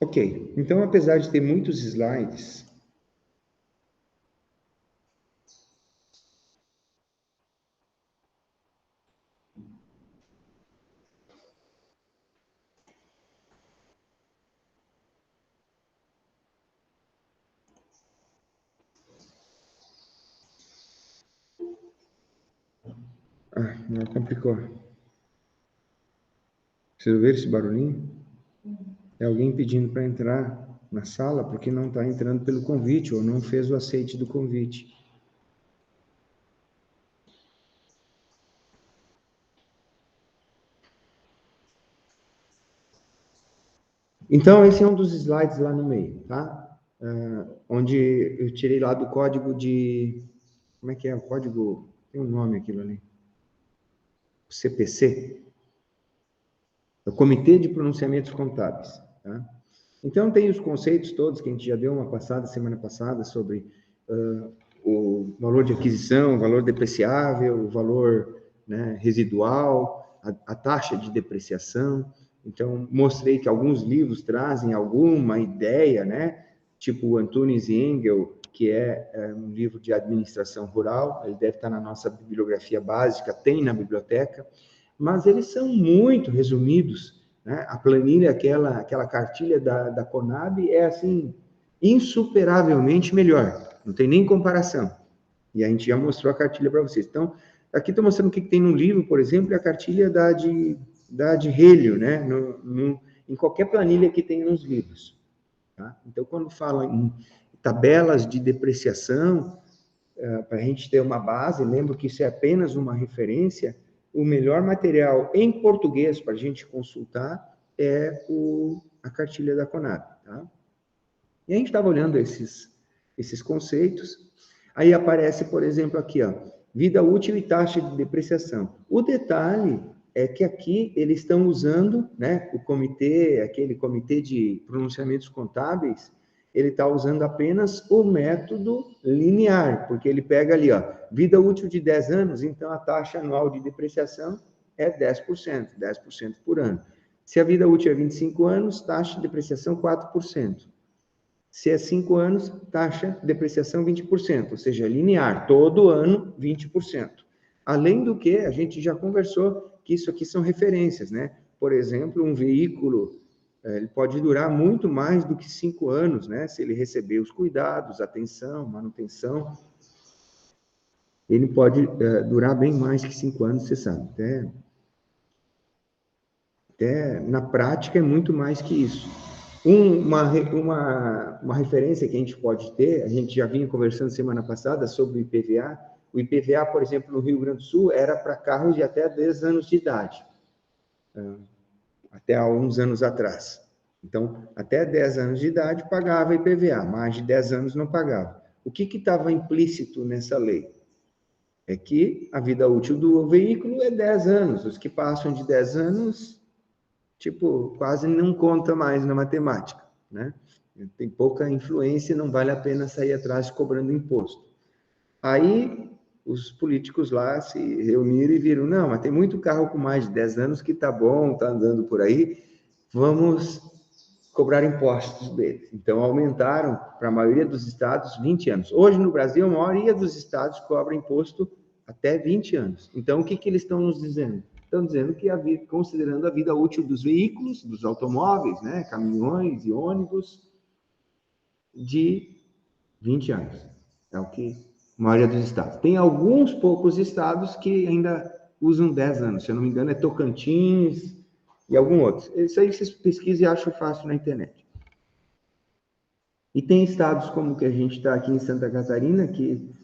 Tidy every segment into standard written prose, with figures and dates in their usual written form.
Ok, então apesar de ter muitos slides, não complicou. Vocês ouviram esse barulhinho? É alguém pedindo para entrar na sala porque não está entrando pelo convite ou não fez o aceite do convite. Então, esse é um dos slides lá no meio, tá? Onde eu tirei lá do código de... Como é que é o código? Tem um nome aquilo ali. O CPC. É o Comitê de Pronunciamentos Contábeis, tá? Então, tem os conceitos todos que a gente já deu uma passada, semana passada, sobre o valor de aquisição, o valor depreciável, o valor, né, residual, a taxa de depreciação. Então, mostrei que alguns livros trazem alguma ideia, né? Tipo o Antunes e Engel, que é um livro de administração rural, ele deve estar na nossa bibliografia básica, tem na biblioteca, mas eles são muito resumidos, né? A planilha, aquela cartilha da Conab é, assim, insuperavelmente melhor, não tem nem comparação. E a gente já mostrou a cartilha para vocês. Então, aqui estou mostrando o que tem no livro, por exemplo, a cartilha da de Relio, né? Em qualquer planilha que tem nos livros. Tá? Então, quando fala em tabelas de depreciação, para a gente ter uma base, lembro que isso é apenas uma referência, o melhor material em português para a gente consultar é a cartilha da Conab. Tá? E a gente estava olhando esses conceitos, aí aparece, por exemplo, aqui, ó, vida útil e taxa de depreciação. O detalhe é que aqui eles estão usando, né, o comitê, aquele comitê de pronunciamentos contábeis, ele está usando apenas o método linear, porque ele pega ali, ó, vida útil de 10 anos, então a taxa anual de depreciação é 10% por ano. Se a vida útil é 25 anos, taxa de depreciação 4%. Se é 5 anos, taxa de depreciação 20%, ou seja, linear, todo ano 20%. Além do que, a gente já conversou que isso aqui são referências, né? Por exemplo, um veículo, ele pode durar muito mais do que 5 anos, né? Se ele receber os cuidados, atenção, manutenção, ele pode durar bem mais que 5 anos, você sabe. Até na prática é muito mais que isso. Uma referência que a gente pode ter, a gente já vinha conversando semana passada sobre o IPVA. O IPVA, por exemplo, no Rio Grande do Sul, era para carros de até 10 anos de idade, até há uns anos atrás. Então, até 10 anos de idade pagava IPVA, mais de 10 anos não pagava. O que estava implícito nessa lei? É que a vida útil do veículo é 10 anos. Os que passam de 10 anos, tipo, quase não conta mais na matemática, né? Tem pouca influência, não vale a pena sair atrás cobrando imposto. Aí, os políticos lá se reuniram e viram, não, mas tem muito carro com mais de 10 anos que tá bom, tá andando por aí, vamos cobrar impostos deles. Então, aumentaram para a maioria dos estados 20 anos. Hoje, no Brasil, a maioria dos estados cobra imposto até 20 anos. Então, o que eles estão nos dizendo? Estão dizendo que, considerando a vida útil dos veículos, dos automóveis, né, caminhões e ônibus, de 20 anos. É o que a maioria dos estados. Tem alguns poucos estados que ainda usam 10 anos. Se eu não me engano, é Tocantins e algum outro. Isso aí vocês pesquisem e acham fácil na internet. E tem estados como que a gente está aqui em Santa Catarina que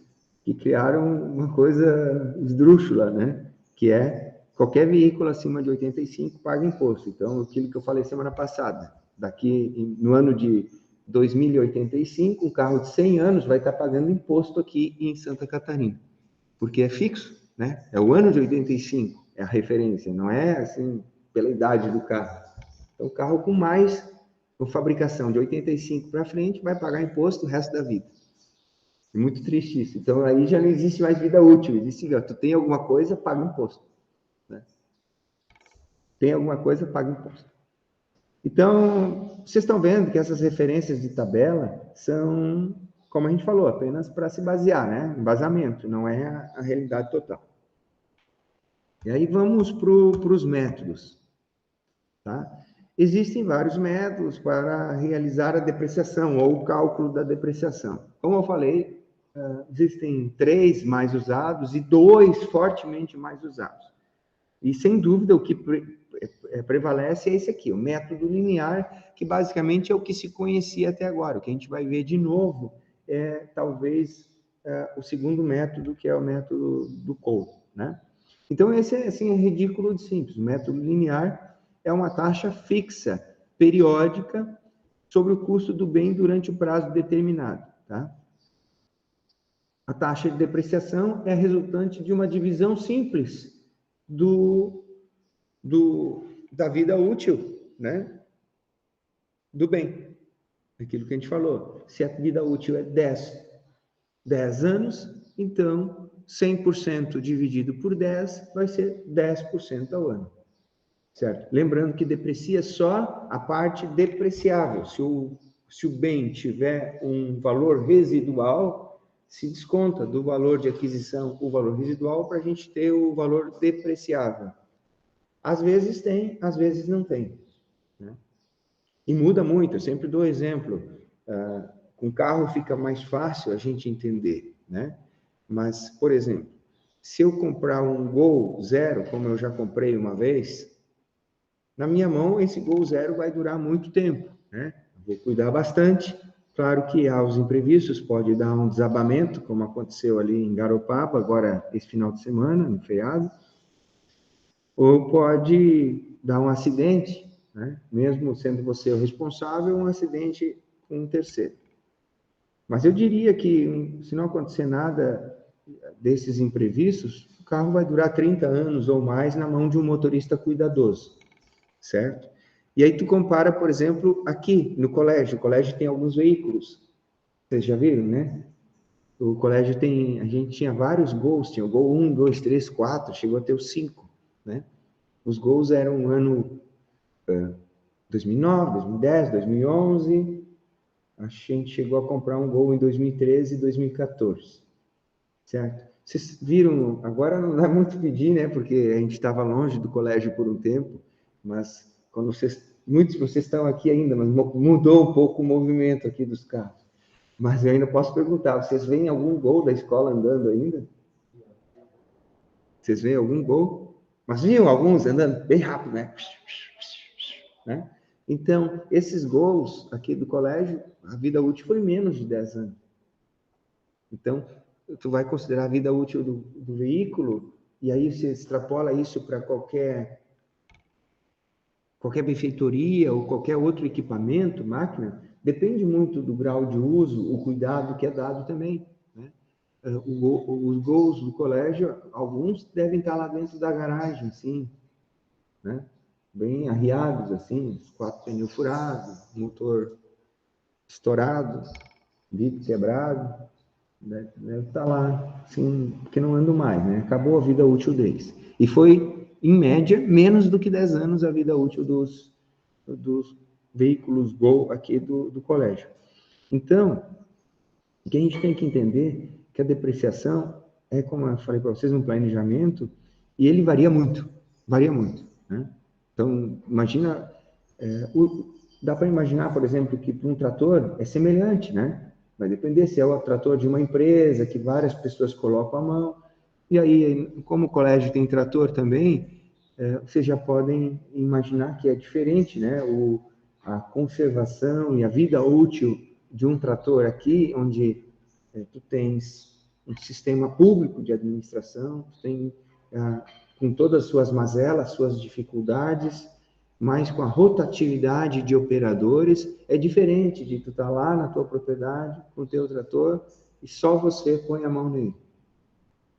criaram uma coisa esdrúxula, né? Que é qualquer veículo acima de 85 paga imposto. Então, aquilo que eu falei semana passada, no ano de 2085, um carro de 100 anos vai estar pagando imposto aqui em Santa Catarina, porque é fixo, né? É o ano de 85, é a referência, não é assim pela idade do carro. Então, o carro com fabricação de 85 para frente vai pagar imposto o resto da vida. É muito triste isso. Então, aí já não existe mais vida útil. Existe, ó, tu tem alguma coisa, paga imposto. Né? Tem alguma coisa, paga imposto. Então, vocês estão vendo que essas referências de tabela são, como a gente falou, apenas para se basear, né? Embasamento, não é a realidade total. E aí vamos para os métodos, tá? Existem vários métodos para realizar a depreciação ou o cálculo da depreciação. Como eu falei, existem 3 mais usados e 2 fortemente mais usados. E, sem dúvida, o que prevalece é esse aqui, o método linear, que basicamente é o que se conhecia até agora. O que a gente vai ver de novo é, talvez, o segundo método, que é o método do Cole, né? Então, esse assim, é ridículo de simples. O método linear é uma taxa fixa, periódica, sobre o custo do bem durante o prazo determinado, tá? A taxa de depreciação é resultante de uma divisão simples da vida útil, né? Do bem. Aquilo que a gente falou. Se a vida útil é 10 anos, então 100% dividido por 10 vai ser 10% ao ano. Certo? Lembrando que deprecia só a parte depreciável. Se o bem tiver um valor residual, se desconta do valor de aquisição o valor residual para a gente ter o valor depreciável. Às vezes tem, às vezes não tem. Né? E muda muito, eu sempre dou exemplo. Com carro fica mais fácil a gente entender, né? Mas, por exemplo, se eu comprar um Gol zero, como eu já comprei uma vez, na minha mão esse Gol zero vai durar muito tempo, né? Vou cuidar bastante. Claro que aos imprevistos pode dar um desabamento, como aconteceu ali em Garopaba, agora esse final de semana, no feriado, ou pode dar um acidente, né? Mesmo sendo você o responsável, um acidente com um terceiro. Mas eu diria que, se não acontecer nada desses imprevistos, o carro vai durar 30 anos ou mais na mão de um motorista cuidadoso, certo? E aí tu compara, por exemplo, aqui no colégio. O colégio tem alguns veículos, vocês já viram, né? O colégio tem, a gente tinha vários Gols, tinha o Gol 1, 2, 3, 4, chegou a ter os 5, né? Os Gols eram ano 2009, 2010, 2011. A gente chegou a comprar um Gol em 2013 e 2014, certo? Vocês viram, agora não dá muito pedir, né? Porque a gente estava longe do colégio por um tempo, mas quando muitos de vocês estão aqui ainda, mas mudou um pouco o movimento aqui dos carros. Mas eu ainda posso perguntar, vocês veem algum Gol da escola andando ainda? Vocês veem algum Gol? Mas viam alguns andando bem rápido, né? Né? Então, esses Gols aqui do colégio, a vida útil foi menos de 10 anos. Então, tu vai considerar a vida útil do veículo, e aí você extrapola isso para qualquer benfeitoria ou qualquer outro equipamento, máquina, depende muito do grau de uso, o cuidado que é dado também. Né? Os Gols do colégio, alguns devem estar lá dentro da garagem, sim, né? Bem arriados, assim, os 4 pneus furados, motor estourado, bico quebrado, deve estar lá, assim, porque não andam mais, né? Acabou a vida útil deles. E foi, em média, menos do que 10 anos a vida útil dos veículos Gol aqui do colégio. Então, o que a gente tem que entender é que a depreciação é, como eu falei para vocês, um planejamento, e ele varia muito, né? Então, imagina, dá para imaginar, por exemplo, que para um trator é semelhante, né? Vai depender se é o trator de uma empresa, que várias pessoas colocam a mão, e aí, como o colégio tem trator também, vocês já podem imaginar que é diferente, né? A conservação e a vida útil de um trator aqui, onde tu tens um sistema público de administração, tu tem com todas as suas mazelas, suas dificuldades, mas com a rotatividade de operadores, é diferente de tu estar lá na tua propriedade com o teu trator e só você põe a mão nele.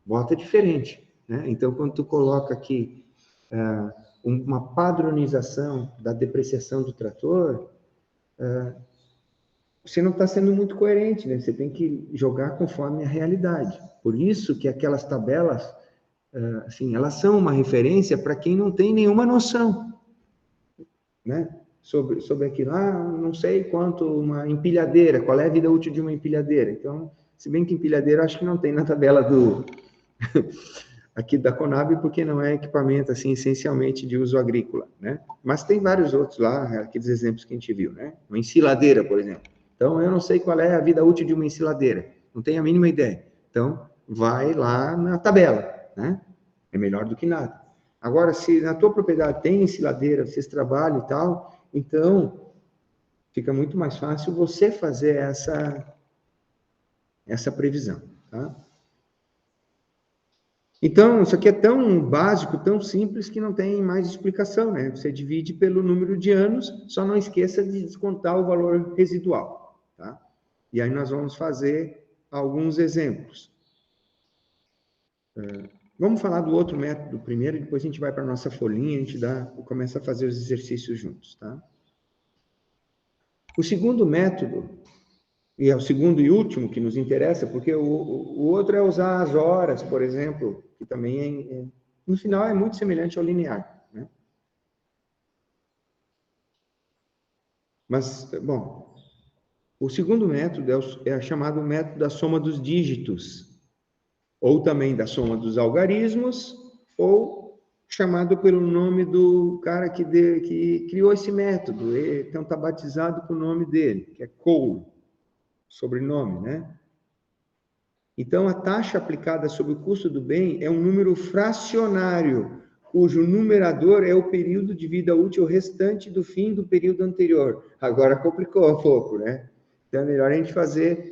Bota diferente, né? Então, quando tu coloca aqui uma padronização da depreciação do trator, você não está sendo muito coerente, né? Você tem que jogar conforme a realidade. Por isso que aquelas tabelas, assim, elas são uma referência para quem não tem nenhuma noção, né? sobre aquilo. Não sei quanto uma empilhadeira, qual é a vida útil de uma empilhadeira. Então, se bem que empilhadeira acho que não tem na tabela aqui da Conab, porque não é equipamento, assim, essencialmente de uso agrícola, né? Mas tem vários outros lá, aqueles exemplos que a gente viu, né? Uma ensiladeira, por exemplo. Então, eu não sei qual é a vida útil de uma ensiladeira, não tenho a mínima ideia. Então, vai lá na tabela, né? É melhor do que nada. Agora, se na tua propriedade tem ensiladeira, vocês trabalham e tal, então fica muito mais fácil você fazer essa previsão, tá? Então, isso aqui é tão básico, tão simples, que não tem mais explicação, né? Você divide pelo número de anos, só não esqueça de descontar o valor residual, tá? E aí nós vamos fazer alguns exemplos. Vamos falar do outro método primeiro, e depois a gente vai para a nossa folhinha, a gente começa a fazer os exercícios juntos, tá? O segundo método, e é o segundo e último que nos interessa, porque o outro é usar as horas, por exemplo, que também no final é muito semelhante ao linear, né? Mas, bom, o segundo método é chamado método da soma dos dígitos, ou também da soma dos algarismos, ou chamado pelo nome do cara que criou esse método, então está batizado com o nome dele, que é Cole, sobrenome, né? Então, a taxa aplicada sobre o custo do bem é um número fracionário, cujo numerador é o período de vida útil restante do fim do período anterior. Agora complicou um pouco, né? Então, é melhor a gente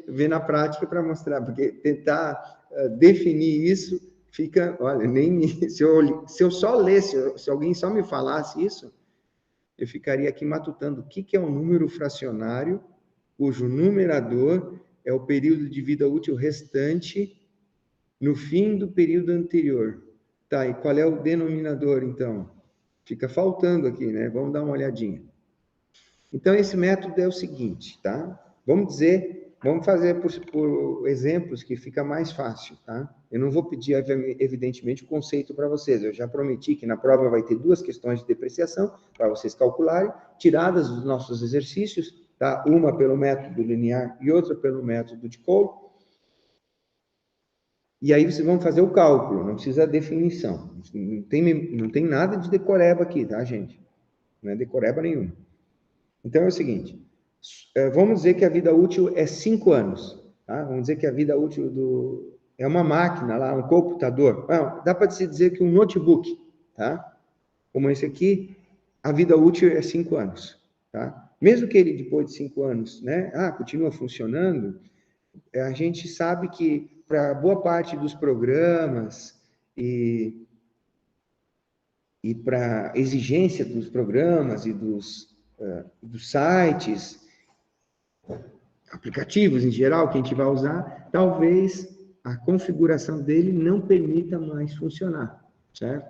ver na prática para mostrar, porque tentar definir isso fica, olha, nem se eu só lesse, se alguém só me falasse isso, eu ficaria aqui matutando o que é um número fracionário, cujo numerador é o período de vida útil restante no fim do período anterior. Tá, e qual é o denominador, então? Fica faltando aqui, né? Vamos dar uma olhadinha. Então, esse método é o seguinte, tá? Vamos fazer por exemplos que fica mais fácil, tá? Eu não vou pedir, evidentemente, o conceito para vocês. Eu já prometi que na prova vai ter 2 questões de depreciação para vocês calcularem, tiradas dos nossos exercícios, tá? Uma pelo método linear e outra pelo método de Cole. E aí vocês vão fazer o cálculo, não precisa definição. Não tem nada de decoreba aqui, tá, gente? Não é decoreba nenhuma. Então é o seguinte, vamos dizer que a vida útil é 5 anos, tá? Vamos dizer que a vida útil é uma máquina lá, um computador. Não, dá para se dizer que um notebook, tá? Como esse aqui, a vida útil é 5 anos, tá? Mesmo que ele, depois de 5 anos, né, continua funcionando, a gente sabe que para boa parte dos programas e para exigência dos programas e dos sites, aplicativos em geral que a gente vai usar, talvez a configuração dele não permita mais funcionar, certo?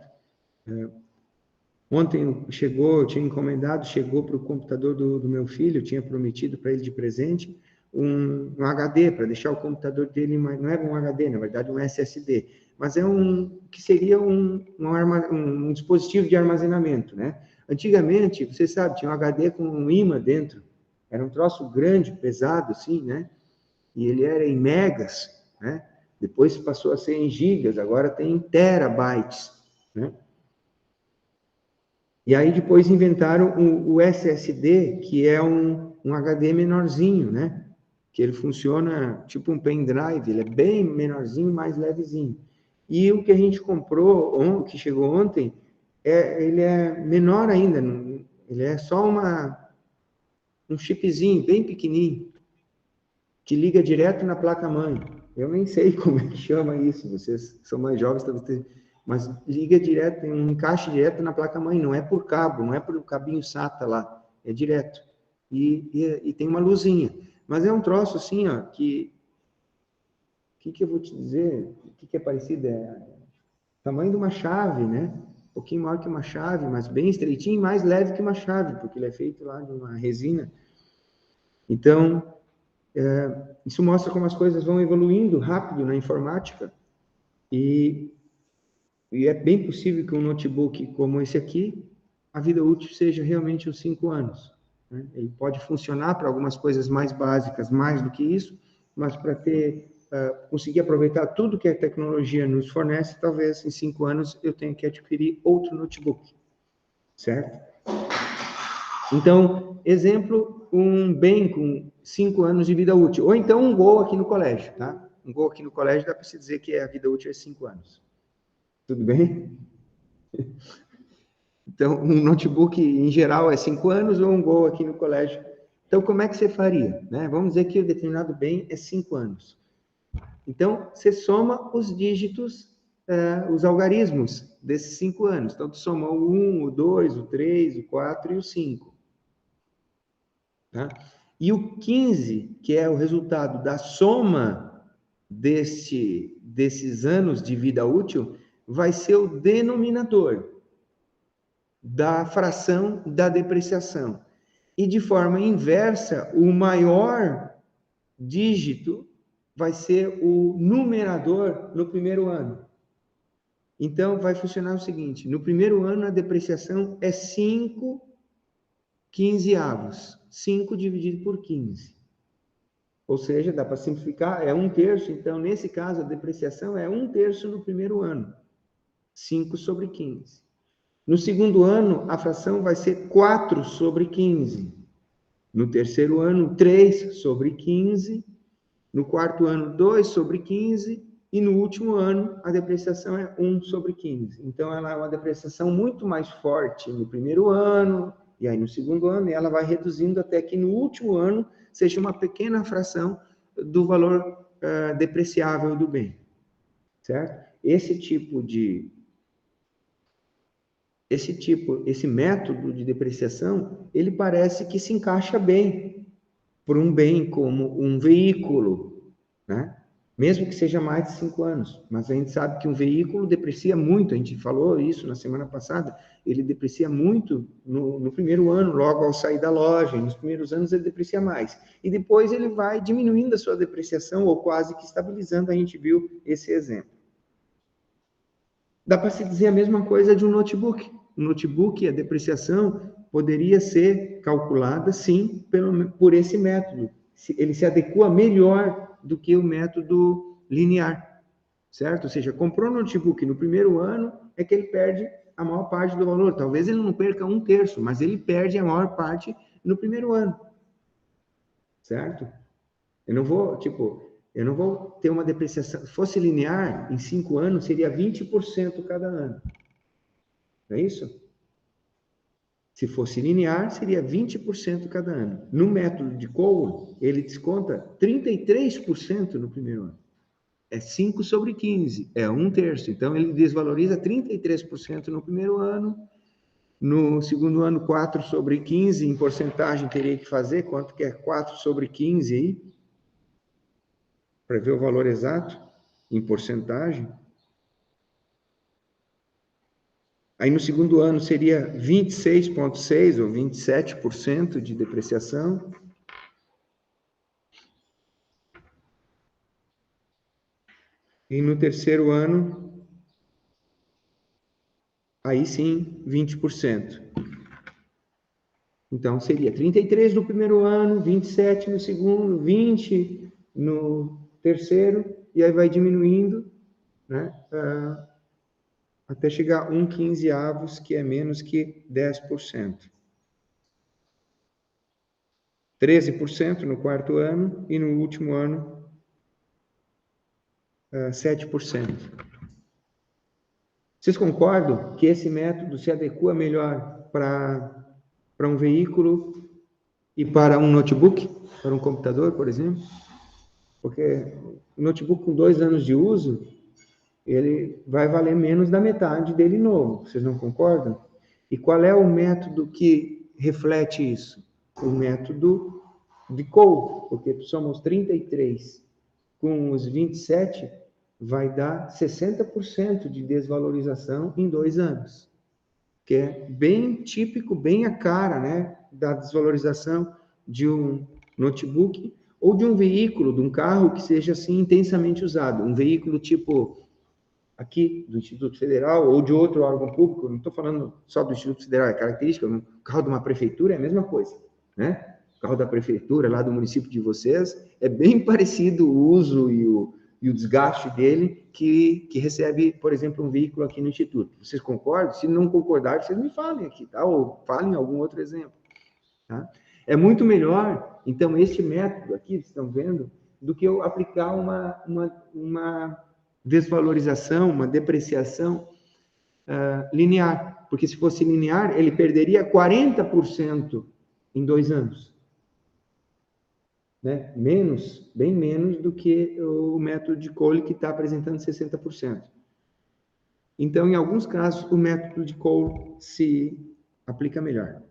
Ontem eu tinha encomendado, chegou para o computador do meu filho, eu tinha prometido para ele de presente um HD, para deixar o computador dele, não é um HD, na verdade um SSD, mas que seria um dispositivo de armazenamento, né? Antigamente, você sabe, tinha um HD com um imã dentro, era um troço grande, pesado, assim, né? E ele era em megas, né? Depois passou a ser em gigas, agora tem em terabytes, né? E aí depois inventaram o SSD, que é um HD menorzinho, né? Que ele funciona tipo um pendrive, ele é bem menorzinho, mais levezinho. E o que a gente comprou, que chegou ontem, ele é menor ainda, ele é só um chipzinho bem pequenininho, que liga direto na placa-mãe. Eu nem sei como é que chama isso, vocês são mais jovens, talvez, mas liga direto, tem um encaixe direto na placa-mãe, não é por cabo, não é por cabinho SATA lá, é direto. E tem uma luzinha. Mas é um troço assim, ó, que eu vou te dizer? O que é parecido? É o tamanho de uma chave, né? Um pouquinho maior que uma chave, mas bem estreitinho e mais leve que uma chave, porque ele é feito lá de uma resina. Então, isso mostra como as coisas vão evoluindo rápido na informática e é bem possível que um notebook como esse aqui, a vida útil seja realmente os 5 anos, né? Ele pode funcionar para algumas coisas mais básicas, mais do que isso, mas para conseguir aproveitar tudo que a tecnologia nos fornece, talvez em 5 anos eu tenha que adquirir outro notebook, certo? Então, exemplo, um bem com 5 anos de vida útil, ou então um Gol aqui no colégio, tá? Um Gol aqui no colégio dá para se dizer que a vida útil é 5 anos. Tudo bem? Então, um notebook em geral é 5 anos ou um Gol aqui no colégio. Então, como é que você faria? Né? Vamos dizer que o determinado bem é 5 anos. Então, você soma os dígitos, os algarismos desses 5 anos. Então, tu soma o 1, o 2, o 3, o 4 e o 5. Tá? E o 15, que é o resultado da soma desses anos de vida útil, vai ser o denominador da fração da depreciação. E de forma inversa, o maior dígito vai ser o numerador no primeiro ano. Então, vai funcionar o seguinte: no primeiro ano, a depreciação é 5 quinzeavos. 5 dividido por 15. Ou seja, dá para simplificar, é 1/3. Então, nesse caso, a depreciação é 1/3 no primeiro ano. 5 sobre 15. No segundo ano, a fração vai ser 4 sobre 15. No terceiro ano, 3 sobre 15. No quarto ano, 2 sobre 15. E no último ano, a depreciação é 1 sobre 15. Então, ela é uma depreciação muito mais forte no primeiro ano, e aí no segundo ano, e ela vai reduzindo até que no último ano seja uma pequena fração do valor depreciável do bem. Certo? Esse método de depreciação, ele parece que se encaixa bem por um bem como um veículo, né? Mesmo que seja mais de 5 anos. Mas a gente sabe que um veículo deprecia muito, a gente falou isso na semana passada, ele deprecia muito no primeiro ano, logo ao sair da loja, e nos primeiros anos ele deprecia mais. E depois ele vai diminuindo a sua depreciação, ou quase que estabilizando, a gente viu esse exemplo. Dá para se dizer a mesma coisa de um notebook. Um notebook, a depreciação poderia ser calculada, sim, por esse método. Ele se adequa melhor do que o método linear, certo? Ou seja, comprou um notebook no primeiro ano, é que ele perde a maior parte do valor. Talvez ele não perca 1/3, mas ele perde a maior parte no primeiro ano, certo? Eu não vou ter uma depreciação. Se fosse linear, em 5 anos, seria 20% cada ano. Não é isso? Se fosse linear, seria 20% cada ano. No método de Cole, ele desconta 33% no primeiro ano. É 5 sobre 15, é 1/3. Então, ele desvaloriza 33% no primeiro ano. No segundo ano, 4 sobre 15, em porcentagem, teria que fazer. Quanto que é 4 sobre 15 aí? Para ver o valor exato, em porcentagem. Aí no segundo ano seria 26,6% ou 27% de depreciação. E no terceiro ano, aí sim, 20%. Então seria 33% no primeiro ano, 27% no segundo, 20% no terceiro, e aí vai diminuindo, né? Até chegar a 1/15, que é menos que 10%. 13% no quarto ano e no último ano 7%. Vocês concordam que esse método se adequa melhor para um veículo e para um notebook, para um computador, por exemplo? Porque o notebook com 2 anos de uso, ele vai valer menos da metade dele novo. Vocês não concordam? E qual é o método que reflete isso? O método de Cole, porque somos 33 com os 27, vai dar 60% de desvalorização em 2 anos. Que é bem típico, bem a cara, né, da desvalorização de um notebook ou de um veículo, de um carro que seja assim intensamente usado. Um veículo tipo aqui do Instituto Federal ou de outro órgão público, não estou falando só do Instituto Federal, é característica, um carro de uma prefeitura é a mesma coisa. né? O carro da prefeitura, lá do município de vocês, é bem parecido o uso e o desgaste dele que recebe, por exemplo, um veículo aqui no Instituto. Vocês concordam? Se não concordarem, vocês me falem aqui, tá? Ou falem algum outro exemplo, tá? É muito melhor, então, este método aqui, vocês estão vendo, do que eu aplicar uma desvalorização, uma depreciação linear. Porque se fosse linear, ele perderia 40% em 2 anos. Né? Bem menos do que o método de Cole, que está apresentando 60%. Então, em alguns casos, o método de Cole se aplica melhor.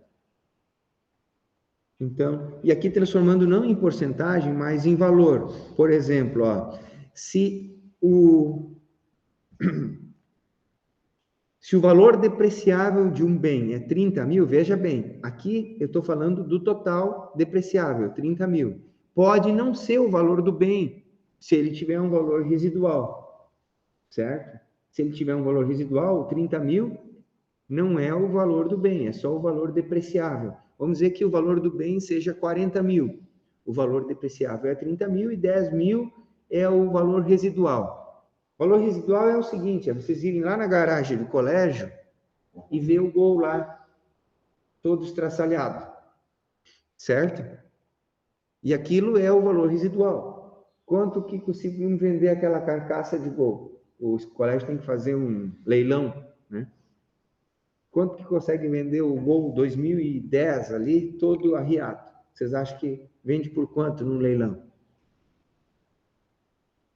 Então, e aqui transformando não em porcentagem, mas em valor. Por exemplo, ó, se o valor depreciável de um bem é 30 mil, veja bem, aqui eu estou falando do total depreciável, 30 mil. Pode não ser o valor do bem, se ele tiver um valor residual, certo? Se ele tiver um valor residual, 30 mil não é o valor do bem, é só o valor depreciável. Vamos dizer que o valor do bem seja 40 mil. O valor depreciável é 30 mil e 10 mil é o valor residual. O valor residual é o seguinte, é vocês irem lá na garagem do colégio e ver o Gol lá, todo estraçalhado, certo? E aquilo é o valor residual. Quanto que conseguimos vender aquela carcaça de Gol? O colégio tem que fazer um leilão, né? Quanto que consegue vender o Gol 2010 ali, todo arriado? Vocês acham que vende por quanto no leilão?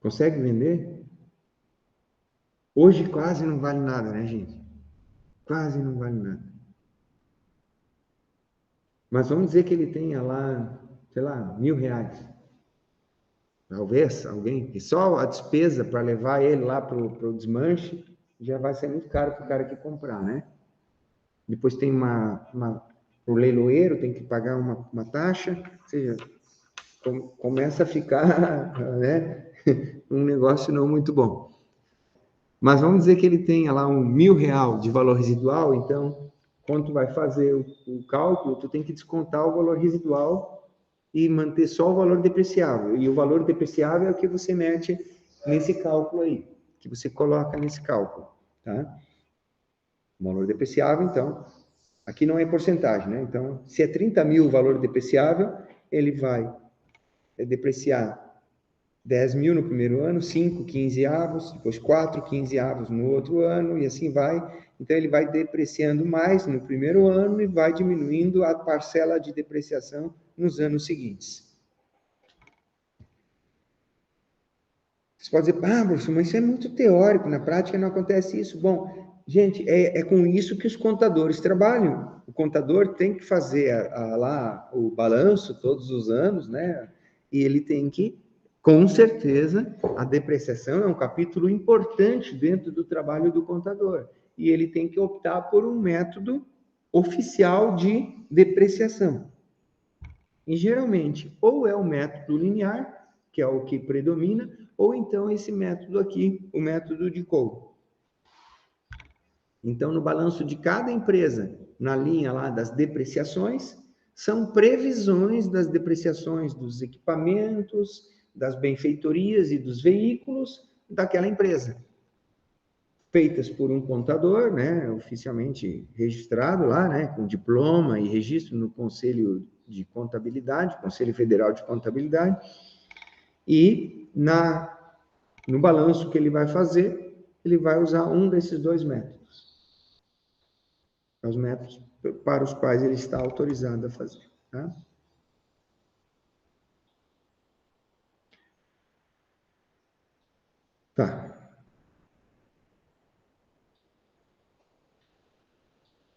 Consegue vender? Hoje quase não vale nada, né, gente? Quase não vale nada. Mas vamos dizer que ele tenha lá, sei lá, R$1.000. Talvez alguém, que só a despesa para levar ele lá para o desmanche já vai ser muito caro para o cara que comprar, né? Depois tem o leiloeiro tem que pagar uma taxa, ou seja, começa a ficar, né, um negócio não muito bom. Mas vamos dizer que ele tenha lá R$1.000 de valor residual, então, quando tu vai fazer o cálculo, tu tem que descontar o valor residual e manter só o valor depreciável. E o valor depreciável é o que você mete nesse cálculo aí, que você coloca nesse cálculo, tá? O valor depreciável, então, aqui não é porcentagem, né? Então, se é 30 mil o valor depreciável, ele vai depreciar 10 mil no primeiro ano, 5 quinzeavos, depois 4 quinzeavos no outro ano, e assim vai. Então, ele vai depreciando mais no primeiro ano e vai diminuindo a parcela de depreciação nos anos seguintes. Você pode dizer, professor, mas isso é muito teórico, na prática não acontece isso. Bom, gente, é com isso que os contadores trabalham. O contador tem que fazer lá o balanço todos os anos, né? E ele tem que, com certeza, a depreciação é um capítulo importante dentro do trabalho do contador. E ele tem que optar por um método oficial de depreciação. E geralmente, ou é o método linear, que é o que predomina, ou então esse método aqui, o método de Cole. Então, no balanço de cada empresa, na linha lá das depreciações, são previsões das depreciações dos equipamentos, das benfeitorias e dos veículos daquela empresa. Feitas por um contador, né, oficialmente registrado lá, né, com diploma e registro no Conselho de Contabilidade, Conselho Federal de Contabilidade, e no balanço que ele vai fazer, ele vai usar um desses dois métodos. Os métodos para os quais ele está autorizado a fazer. Tá? Tá.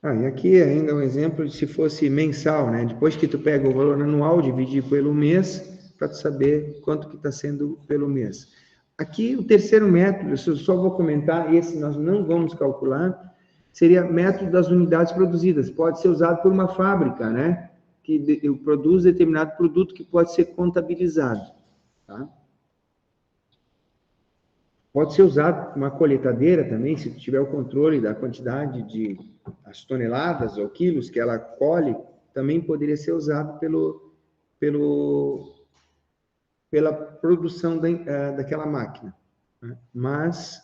E aqui ainda um exemplo de se fosse mensal, né? Depois que tu pega o valor anual, dividir pelo mês, para tu saber quanto que está sendo pelo mês. Aqui, o terceiro método, eu só vou comentar, esse nós não vamos calcular, seria método das unidades produzidas. Pode ser usado por uma fábrica, né? Que produz determinado produto que pode ser contabilizado. Tá? Pode ser usado uma colheitadeira também, se tiver o controle da quantidade de as toneladas ou quilos que ela colhe, também poderia ser usado pela produção daquela máquina, né? Mas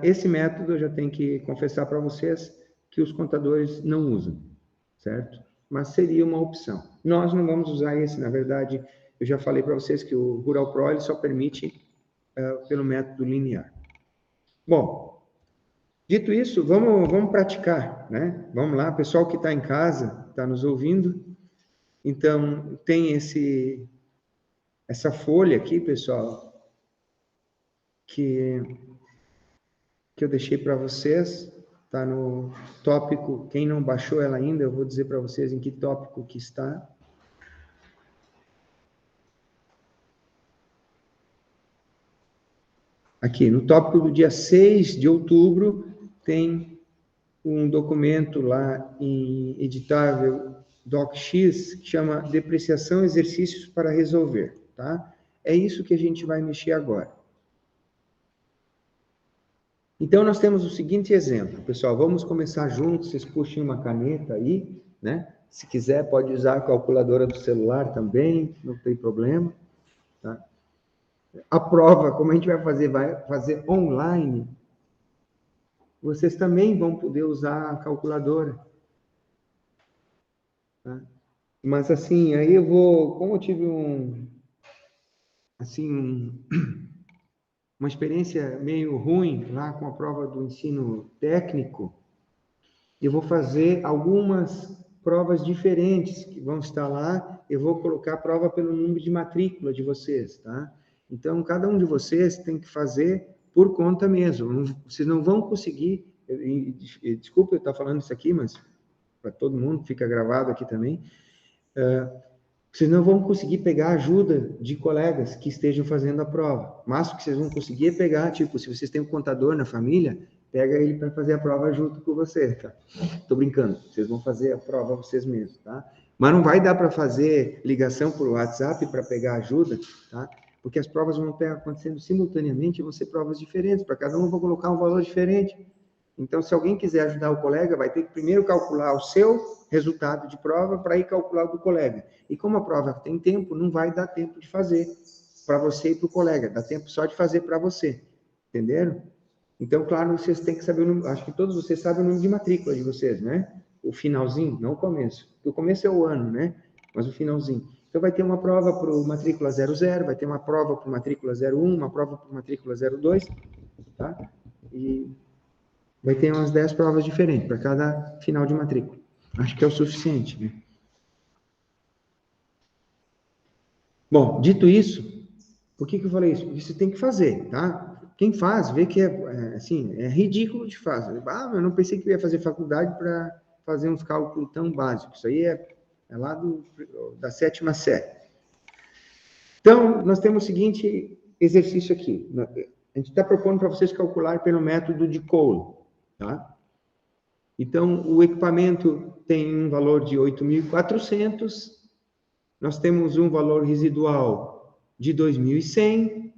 esse método eu já tenho que confessar para vocês que os contadores não usam, certo? Mas seria uma opção. Nós não vamos usar esse, na verdade, eu já falei para vocês que o Rural Pro ele só permite pelo método linear. Bom, dito isso, vamos praticar, né? Vamos lá, pessoal que está em casa, está nos ouvindo. Então, tem essa folha aqui, pessoal, que eu deixei para vocês, está no tópico, quem não baixou ela ainda, eu vou dizer para vocês em que tópico que está. Aqui, no tópico do dia 6 de outubro, tem um documento lá em editável DocX, que chama Depreciação Exercícios para Resolver, tá? É isso que a gente vai mexer agora. Então, nós temos o seguinte exemplo, pessoal, vamos começar juntos, vocês puxem uma caneta aí, né? Se quiser, pode usar a calculadora do celular também, não tem problema, tá? A prova, como a gente vai fazer online, vocês também vão poder usar a calculadora, tá? Mas assim, aí eu vou, como eu tive uma experiência meio ruim lá com a prova do ensino técnico, eu vou fazer algumas provas diferentes que vão estar lá, eu vou colocar a prova pelo número de matrícula de vocês, tá? Então, cada um de vocês tem que fazer por conta mesmo, vocês não vão conseguir, desculpa eu estar falando isso aqui, mas para todo mundo, fica gravado aqui também, vocês não vão conseguir pegar ajuda de colegas que estejam fazendo a prova. Mas o que vocês vão conseguir é pegar, tipo, se vocês têm um contador na família, pega ele para fazer a prova junto com você, tá? Tô brincando, vocês vão fazer a prova vocês mesmos, tá? Mas não vai dar para fazer ligação por WhatsApp para pegar ajuda, tá? Porque as provas vão estar acontecendo simultaneamente e vão ser provas diferentes, para cada um eu vou colocar um valor diferente. Então, se alguém quiser ajudar o colega, vai ter que primeiro calcular o seu resultado de prova para ir calcular o do colega. E como a prova tem tempo, não vai dar tempo de fazer para você e para o colega, dá tempo só de fazer para você. Entenderam? Então, claro, vocês têm que saber o número, acho que todos vocês sabem o número de matrícula de vocês, né? O finalzinho, não o começo. O começo é o ano, né? Mas o finalzinho. Então, vai ter uma prova para o matrícula 00, vai ter uma prova para o matrícula 01, uma prova para o matrícula 02, tá? E vai ter umas 10 provas diferentes para cada final de matrícula. Acho que é o suficiente, né? Bom, dito isso, por que eu falei isso? Porque você tem que fazer, tá? Quem faz, vê que assim, é ridículo de fazer. Ah, eu não pensei que eu ia fazer faculdade para fazer uns cálculos tão básicos. Isso aí é lá da 7ª série. Então, nós temos o seguinte exercício aqui. A gente está propondo para vocês calcular pelo método de Cole, tá? Então, o equipamento tem um valor de 8.400, nós temos um valor residual de 2.100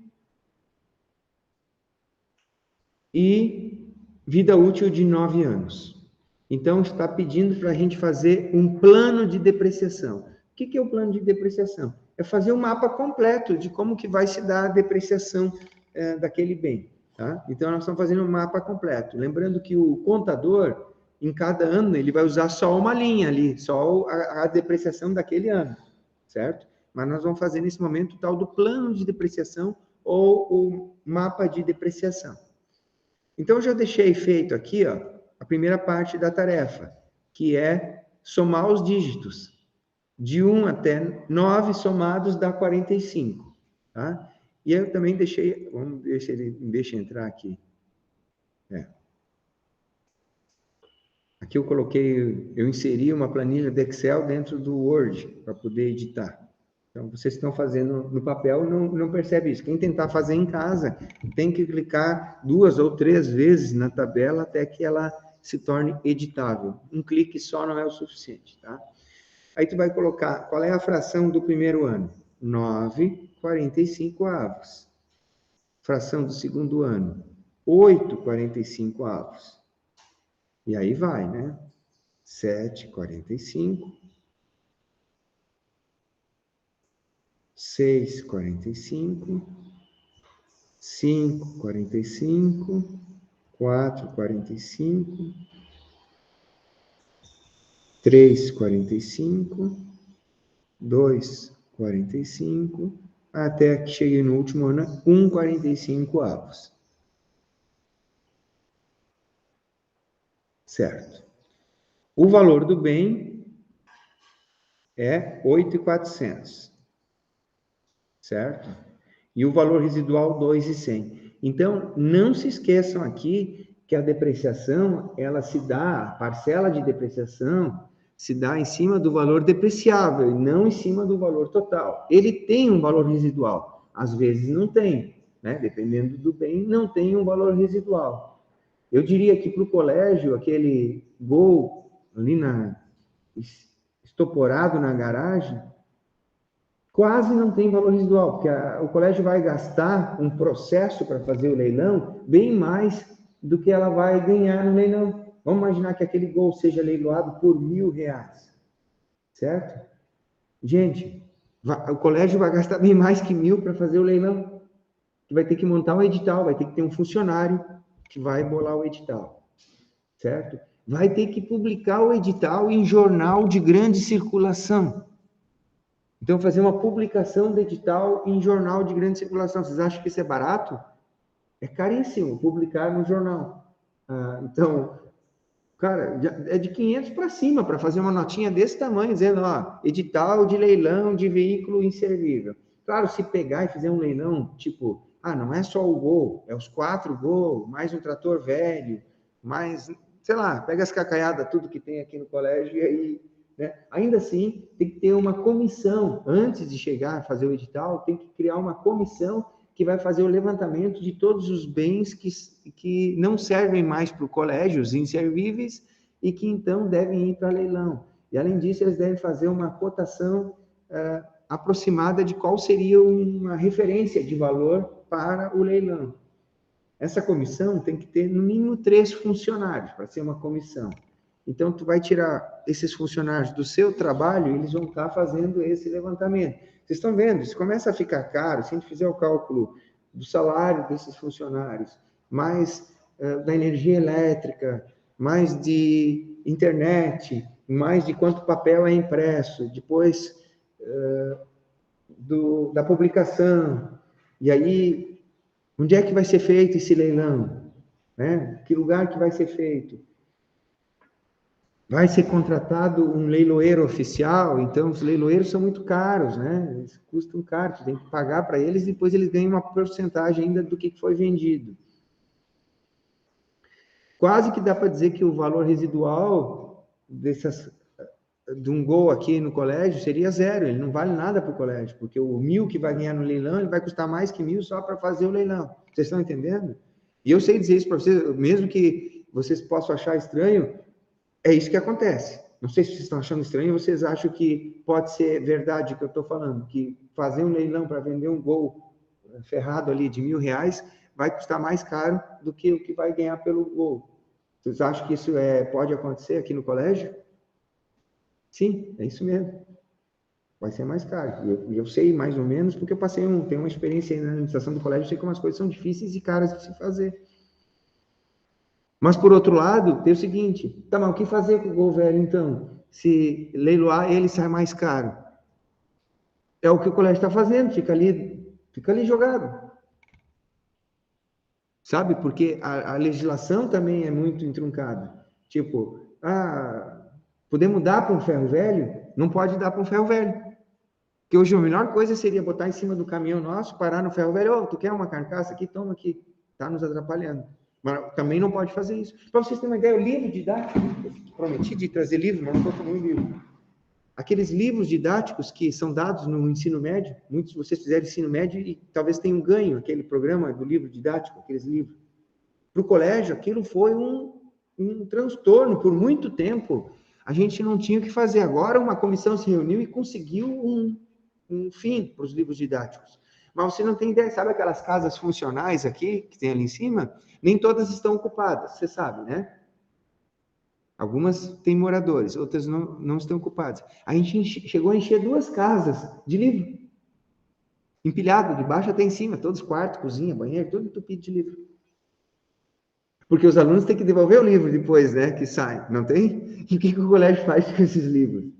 e vida útil de 9 anos. Então, está pedindo para a gente fazer um plano de depreciação. O que é o plano de depreciação? É fazer um mapa completo de como que vai se dar a depreciação daquele bem. Tá? Então, nós estamos fazendo um mapa completo. Lembrando que o contador, em cada ano, ele vai usar só uma linha ali, só a depreciação daquele ano, certo? Mas nós vamos fazer nesse momento o tal do plano de depreciação ou o mapa de depreciação. Então, eu já deixei feito aqui, ó, a primeira parte da tarefa, que é somar os dígitos. De 1 até 9 somados dá 45, tá? E eu também deixei, vamos ver se ele deixa entrar aqui. Aqui eu coloquei, eu inseri uma planilha de Excel dentro do Word para poder editar. Então, vocês estão fazendo no papel, não percebe isso. Quem tentar fazer em casa, tem que clicar 2 ou 3 vezes na tabela até que ela se torne editável. Um clique só não é o suficiente, tá? Aí tu vai colocar, qual é a fração do primeiro ano? 9,45 avos. Fração do segundo ano? 8,45 avos. E aí vai, né? 7,45 6,45, 5,45, 4,45, 3,45, 2,45, até que cheguei no último ano, 1,45 avos. Certo. O valor do bem é 8.400, certo? E o valor residual 2.100. Então, não se esqueçam aqui que a depreciação, ela se dá, a parcela de depreciação se dá em cima do valor depreciável e não em cima do valor total. Ele tem um valor residual, às vezes não tem, né? Dependendo do bem, não tem um valor residual. Eu diria que para o colégio, aquele Gol ali estoporado na garagem, quase não tem valor residual, porque o colégio vai gastar um processo para fazer o leilão bem mais do que ela vai ganhar no leilão. Vamos imaginar que aquele Gol seja leiloado por R$1.000, certo? Gente, o colégio vai gastar bem mais que 1.000 para fazer o leilão. Vai ter que montar um edital, vai ter que ter um funcionário que vai bolar o edital, certo? Vai ter que publicar o edital em jornal de grande circulação. Então, fazer uma publicação do edital em jornal de grande circulação. Vocês acham que isso é barato? É caríssimo publicar no jornal. Então, cara, é de 500 para cima para fazer uma notinha desse tamanho, dizendo, ó, edital de leilão de veículo inservível. Claro, se pegar e fizer um leilão, tipo, não é só o Gol, é os 4 Gol, mais um trator velho, mais, sei lá, pega as cacaiadas, tudo que tem aqui no colégio, e aí, né? Ainda assim, tem que ter uma comissão, antes de chegar a fazer o edital, tem que criar uma comissão que vai fazer o levantamento de todos os bens que não servem mais para o colégio, os inservíveis, e que então devem ir para leilão. E além disso, eles devem fazer uma cotação aproximada de qual seria uma referência de valor para o leilão. Essa comissão tem que ter no mínimo 3 funcionários para ser uma comissão. Então, tu vai tirar esses funcionários do seu trabalho e eles vão estar fazendo esse levantamento. Vocês estão vendo, isso começa a ficar caro, se a gente fizer o cálculo do salário desses funcionários, mais da energia elétrica, mais de internet, mais de quanto papel é impresso, depois da publicação, e aí, onde é que vai ser feito esse leilão? Né? Que lugar que vai ser feito? Vai ser contratado um leiloeiro oficial, então os leiloeiros são muito caros, né? Eles custam caro, você tem que pagar para eles e depois eles ganham uma porcentagem ainda do que foi vendido. Quase que dá para dizer que o valor residual de um Gol aqui no colégio seria 0, ele não vale nada para o colégio, porque o 1.000 que vai ganhar no leilão, ele vai custar mais que 1.000 só para fazer o leilão. Vocês estão entendendo? E eu sei dizer isso para vocês, mesmo que vocês possam achar estranho, é isso que acontece. Não sei se vocês estão achando estranho, vocês acham que pode ser verdade o que eu estou falando, que fazer um leilão para vender um Gol ferrado ali de R$1.000 vai custar mais caro do que o que vai ganhar pelo Gol. Vocês acham que isso pode acontecer aqui no colégio? Sim, é isso mesmo. Vai ser mais caro. Eu sei mais ou menos, porque eu tenho uma experiência na administração do colégio, sei como as coisas são difíceis e caras de se fazer. Mas, por outro lado, tem o seguinte, tá, mas o que fazer com o Gol velho, então? Se leiloar, ele sai mais caro. É o que o colégio está fazendo, fica ali jogado. Sabe? Porque a legislação também é muito entroncada. Tipo, podemos dar para um ferro velho? Não pode dar para um ferro velho. Porque hoje a melhor coisa seria botar em cima do caminhão nosso, parar no ferro velho, tu quer uma carcaça aqui? Toma aqui. Tá nos atrapalhando. Mas também não pode fazer isso. Para vocês terem uma ideia, o livro didático, eu prometi de trazer livro, mas não estou tomando livro. Aqueles livros didáticos que são dados no ensino médio, muitos de vocês fizeram ensino médio e talvez tenham ganho aquele programa do livro didático, aqueles livros. Para o colégio, aquilo foi um transtorno por muito tempo. A gente não tinha o que fazer. Agora, uma comissão se reuniu e conseguiu um fim para os livros didáticos. Mas você não tem ideia, sabe aquelas casas funcionais aqui, que tem ali em cima? Nem todas estão ocupadas, você sabe, né? Algumas têm moradores, outras não estão ocupadas. A gente chegou a encher 2 casas de livro. Empilhado, de baixo até em cima, todos os quartos, cozinha, banheiro, tudo entupido de livro. Porque os alunos têm que devolver o livro depois, né, que sai, não tem? E o que o colégio faz com esses livros?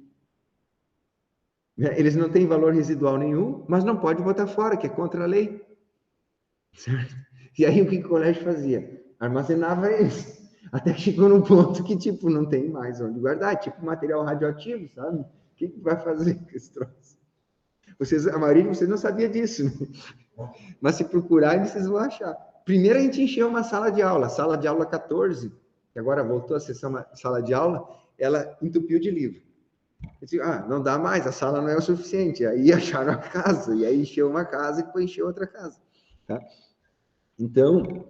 Eles não têm valor residual nenhum, mas não pode botar fora, que é contra a lei. Certo? E aí o que o colégio fazia? Armazenava eles. Até chegou num ponto que, tipo, não tem mais onde guardar, tipo material radioativo, sabe? O que vai fazer com esse troço? Vocês, a maioria de vocês não sabia disso, né? Mas se procurarem, vocês vão achar. Primeiro a gente encheu uma sala de aula 14, que agora voltou a ser sala de aula, ela entupiu de livro. Eu disse, não dá mais, a sala não é o suficiente. Aí acharam a casa, e aí encheu uma casa e depois encheu outra casa. Tá? Então,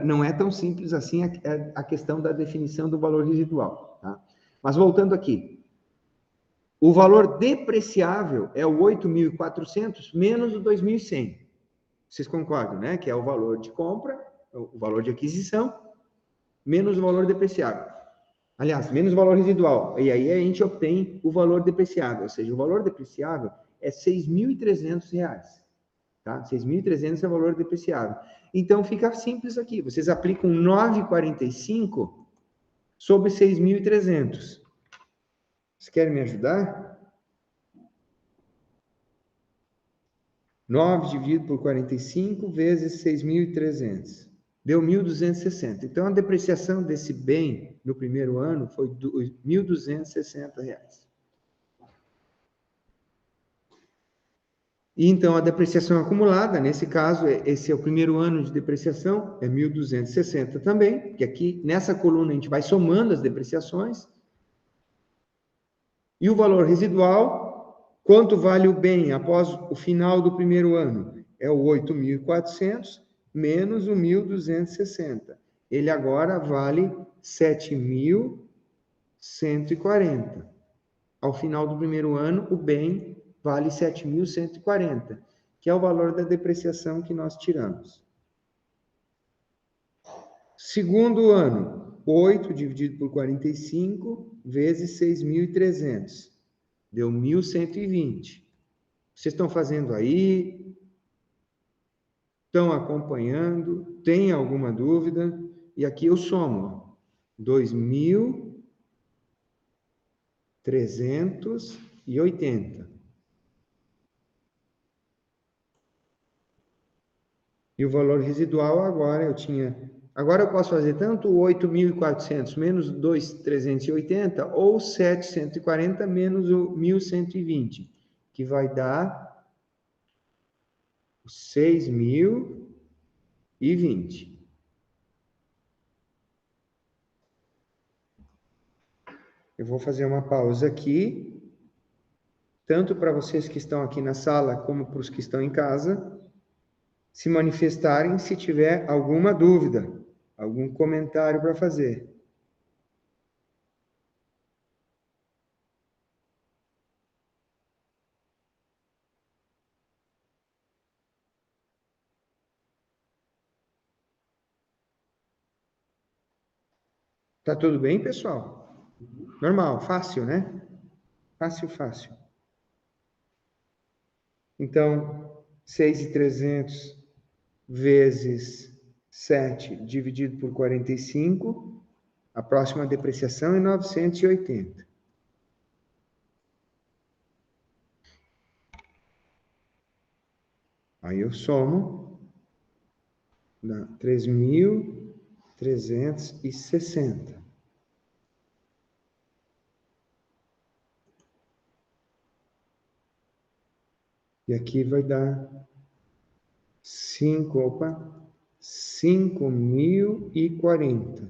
não é tão simples assim a questão da definição do valor residual. Tá? Mas voltando aqui, o valor depreciável é o 8.400 menos o 2.100. Vocês concordam, né? Que é o valor de compra, o valor de aquisição, menos o valor depreciável. Aliás, menos o valor residual. E aí a gente obtém o valor depreciável, ou seja, o valor depreciável é R$ 6.300. Tá? 6.300 é o valor depreciável. Então, fica simples aqui. Vocês aplicam 9,45 sobre 6.300. Vocês querem me ajudar? 9 dividido por 45 vezes 6.300. Deu 1.260. Então, a depreciação desse bem no primeiro ano foi R$ 1.260. E então, a depreciação acumulada, nesse caso, esse é o primeiro ano de depreciação, é 1.260 também, porque aqui, nessa coluna, a gente vai somando as depreciações. E o valor residual, quanto vale o bem após o final do primeiro ano? É o 8.400 menos o 1.260. Ele agora vale 7.140. Ao final do primeiro ano, o bem vale 7.140, que é o valor da depreciação que nós tiramos. Segundo ano, 8 dividido por 45 vezes 6.300. Deu 1.120. Vocês estão fazendo aí? Estão acompanhando? Tem alguma dúvida? E aqui eu somo. 2.380. E o valor residual agora eu tinha... Agora eu posso fazer tanto 8.400 menos 2.380 ou 740 menos o 1.120, que vai dar 6.020. Eu vou fazer uma pausa aqui, tanto para vocês que estão aqui na sala, como para os que estão em casa, se manifestarem se tiver alguma dúvida, algum comentário para fazer. Tá tudo bem, pessoal? Normal, fácil, né? Fácil, fácil. Então, 6.300 vezes 7 dividido por 45, a próxima depreciação é 980. Aí eu somo, dá 3.360. E aqui vai dar 5.040.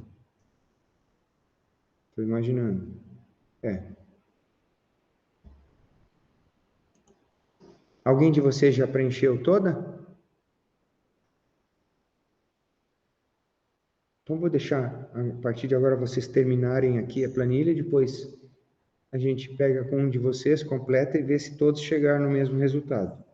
Estou imaginando. Alguém de vocês já preencheu toda? Então, vou deixar, a partir de agora, vocês terminarem aqui a planilha, depois a gente pega com um de vocês, completa e vê se todos chegaram no mesmo resultado.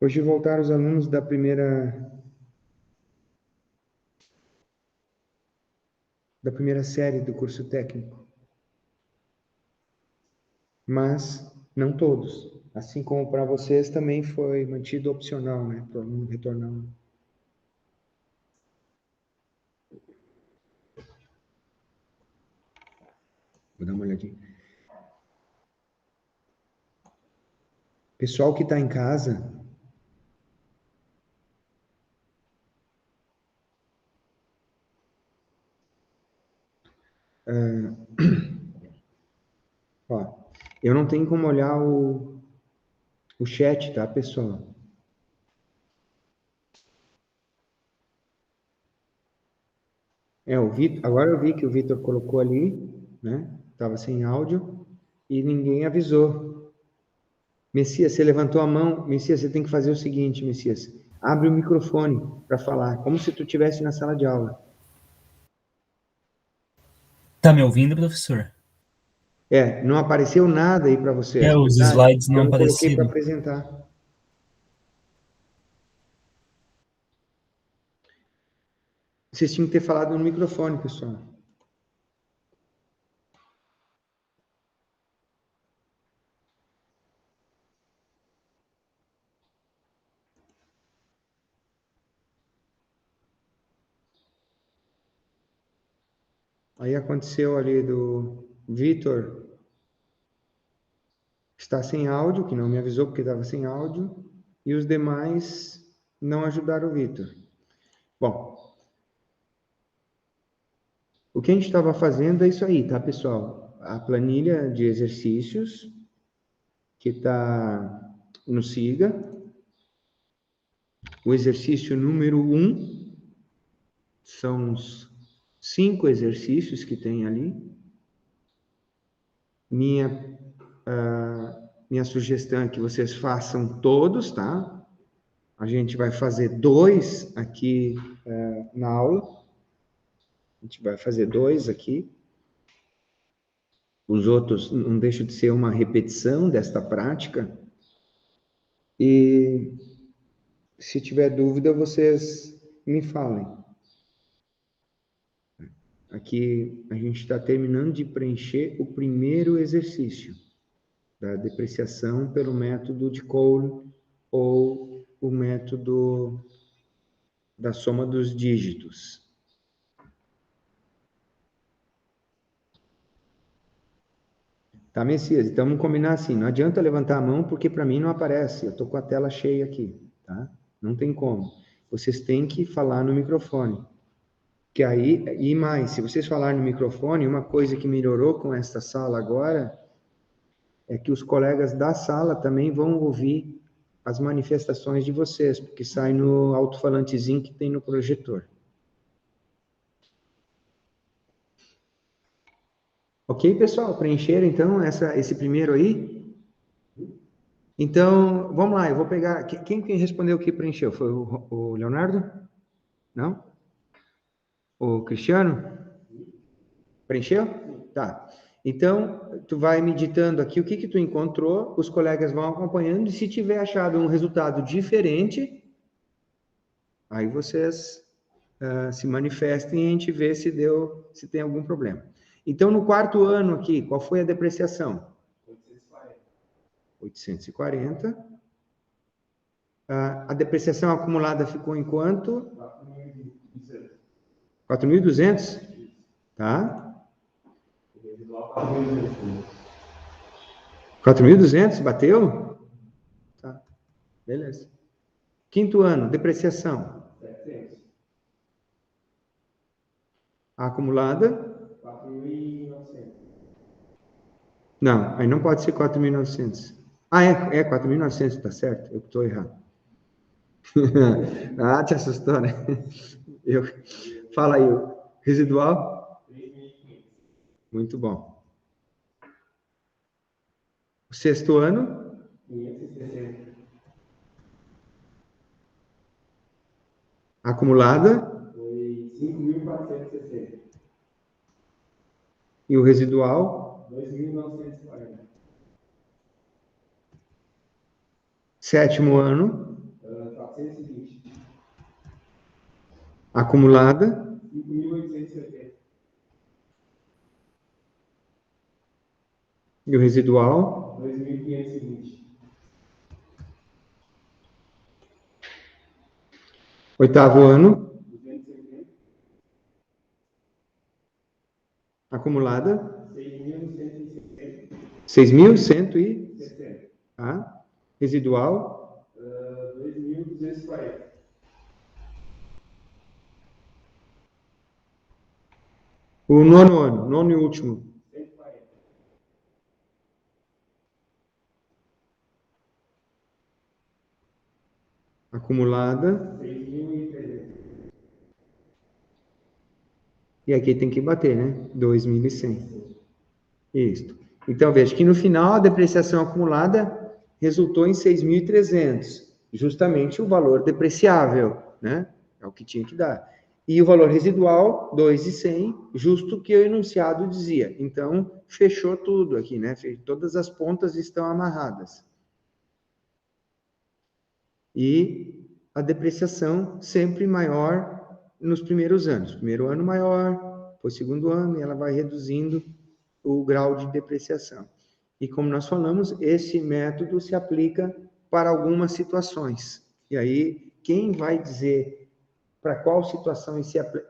Hoje voltaram os alunos da primeira série do curso técnico. Mas não todos. Assim como para vocês também foi mantido opcional, né? Para o aluno retornar. Vou dar uma olhadinha. Pessoal que está em casa, ó, eu não tenho como olhar o chat, tá, pessoal? O Vitor, agora eu vi que o Vitor colocou ali, né? Estava sem áudio e ninguém avisou. Messias, você levantou a mão. Messias, você tem que fazer o seguinte, Messias. Abre o microfone para falar, como se tu estivesse na sala de aula. Tá me ouvindo, professor? Não apareceu nada aí para vocês, Os verdade? slides Eu não não coloquei para apareceram. apresentar. Vocês tinham que ter falado no microfone, pessoal. Aí aconteceu ali do Vitor, está sem áudio, que não me avisou porque estava sem áudio, e os demais não ajudaram o Vitor. Bom, o que a gente estava fazendo é isso aí, tá, pessoal? A planilha de exercícios, que está no SIGA, o exercício número 1, são os 5 exercícios que tem ali. Minha sugestão é que vocês façam todos, tá? A gente vai fazer 2 aqui na aula. A gente vai fazer 2 aqui. Os outros não deixam de ser uma repetição desta prática. E se tiver dúvida, vocês me falem. Aqui a gente está terminando de preencher o primeiro exercício da depreciação pelo método de Cole ou o método da soma dos dígitos. Tá, Messias? Então vamos combinar assim, não adianta levantar a mão porque para mim não aparece, eu estou com a tela cheia aqui, tá? Não tem como. Vocês têm que falar no microfone. Que aí, e mais, se vocês falarem no microfone, uma coisa que melhorou com esta sala agora é que os colegas da sala também vão ouvir as manifestações de vocês, porque sai no alto-falantezinho que tem no projetor. Ok, pessoal? Preencheram, então, esse primeiro aí? Então, vamos lá, eu vou pegar... Quem respondeu que preencheu? Foi o Leonardo? Não? O Cristiano? Preencheu? Tá. Então, tu vai meditando aqui o que tu encontrou, os colegas vão acompanhando, e se tiver achado um resultado diferente, aí vocês se manifestem e a gente vê se tem algum problema. Então, no quarto ano aqui, qual foi a depreciação? 840. A depreciação acumulada ficou em quanto? 4.200? Tá? 4.200? Bateu? Tá. Beleza. Quinto ano, depreciação. A acumulada? 4.900. Não, aí não pode ser 4.900. É 4.900, tá certo? Eu estou errado. Te assustou, né? Fala aí, residual? 3.500. Muito bom. O sexto ano? 560. Acumulada? Foi 5.460. E o residual? 2.940. Sétimo ano? 420. Acumulada? 1.870. E o residual? 2.520. Oitavo ano? 270. Acumulada? 6.160. 6.100 tá? Residual? 2.240. O nono ano, nono e último. 140. Acumulada. 6.300. E aqui tem que bater, né? 2.100. Isso. Então, veja que no final a depreciação acumulada resultou em 6.300. Justamente o valor depreciável, né? É o que tinha que dar. E o valor residual, 2.100, justo o que o enunciado dizia. Então, fechou tudo aqui, né? Todas as pontas estão amarradas. E a depreciação sempre maior nos primeiros anos. Primeiro ano maior, depois segundo ano, e ela vai reduzindo o grau de depreciação. E como nós falamos, esse método se aplica para algumas situações. E aí, quem vai dizer para qual situação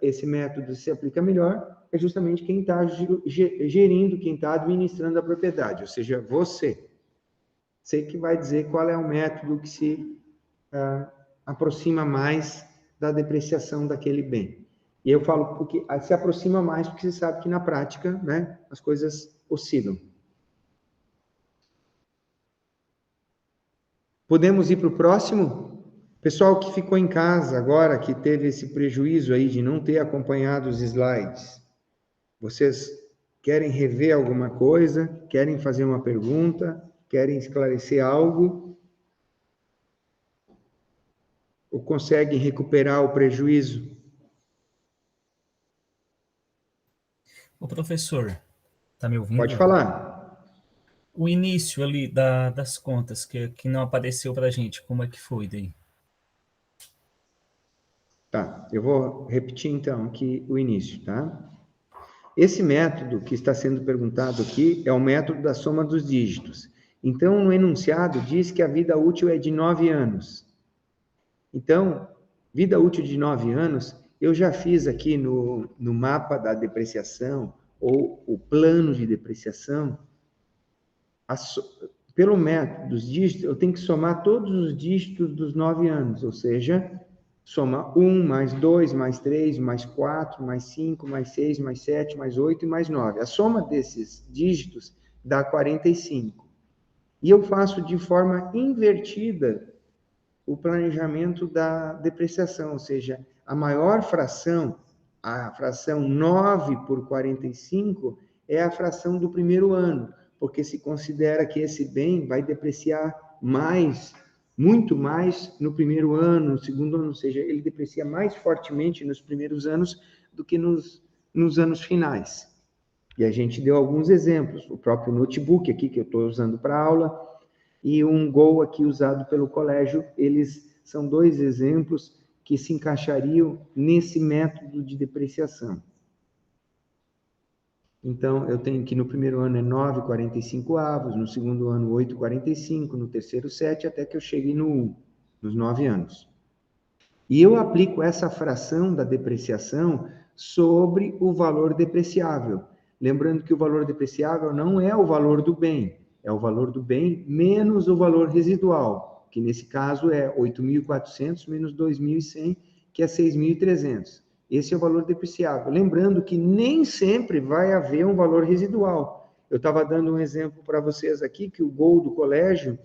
esse método se aplica melhor é justamente quem está gerindo, quem está administrando a propriedade, ou seja, você. Você que vai dizer qual é o método que se aproxima mais da depreciação daquele bem. E eu falo porque se aproxima mais porque você sabe que na prática, né, as coisas oscilam. Podemos ir para o próximo? Pessoal que ficou em casa agora, que teve esse prejuízo aí de não ter acompanhado os slides, vocês querem rever alguma coisa? Querem fazer uma pergunta? Querem esclarecer algo? Ou conseguem recuperar o prejuízo? Ô, professor, tá me Pode ouvindo? falar. O início ali das contas que não apareceu pra gente, como é que foi daí? Tá, eu vou repetir então aqui o início, tá? Esse método que está sendo perguntado aqui é o método da soma dos dígitos. Então, no enunciado diz que a vida útil é de 9 anos. Então, vida útil de 9 anos, eu já fiz aqui no mapa da depreciação, ou o plano de depreciação, pelo método dos dígitos, eu tenho que somar todos os dígitos dos 9 anos, ou seja, soma 1, mais 2, mais 3, mais 4, mais 5, mais 6, mais 7, mais 8 e mais 9. A soma desses dígitos dá 45. E eu faço de forma invertida o planejamento da depreciação, ou seja, a maior fração, a fração 9 por 45, é a fração do primeiro ano, porque se considera que esse bem vai depreciar mais, muito mais no primeiro ano, no segundo ano, ou seja, ele deprecia mais fortemente nos primeiros anos do que nos anos finais. E a gente deu alguns exemplos, o próprio notebook aqui que eu estou usando para aula, e um Gol aqui usado pelo colégio, eles são dois exemplos que se encaixariam nesse método de depreciação. Então, eu tenho que no primeiro ano é 9,45 avos, no segundo ano 8,45, no terceiro 7, até que eu chegue no 1, nos 9 anos. E eu aplico essa fração da depreciação sobre o valor depreciável. Lembrando que o valor depreciável não é o valor do bem, é o valor do bem menos o valor residual, que nesse caso é 8.400 menos 2.100, que é 6.300. Esse é o valor depreciável. Lembrando que nem sempre vai haver um valor residual. Eu estava dando um exemplo para vocês aqui, que o Gol do colégio,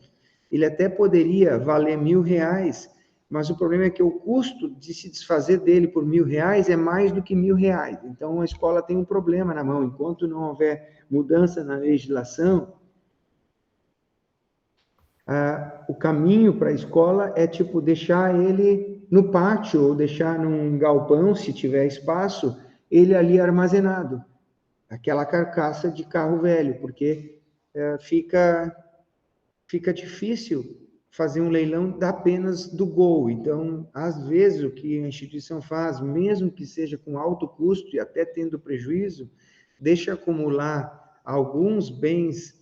ele até poderia valer R$1.000, mas o problema é que o custo de se desfazer dele por R$1.000 é mais do que R$1.000. Então, a escola tem um problema na mão. Enquanto não houver mudança na legislação, o caminho para a escola é, tipo, deixar ele no pátio ou deixar num galpão, se tiver espaço, ele ali armazenado. Aquela carcaça de carro velho, porque fica difícil fazer um leilão apenas do gol. Então, às vezes, o que a instituição faz, mesmo que seja com alto custo e até tendo prejuízo, deixa acumular alguns bens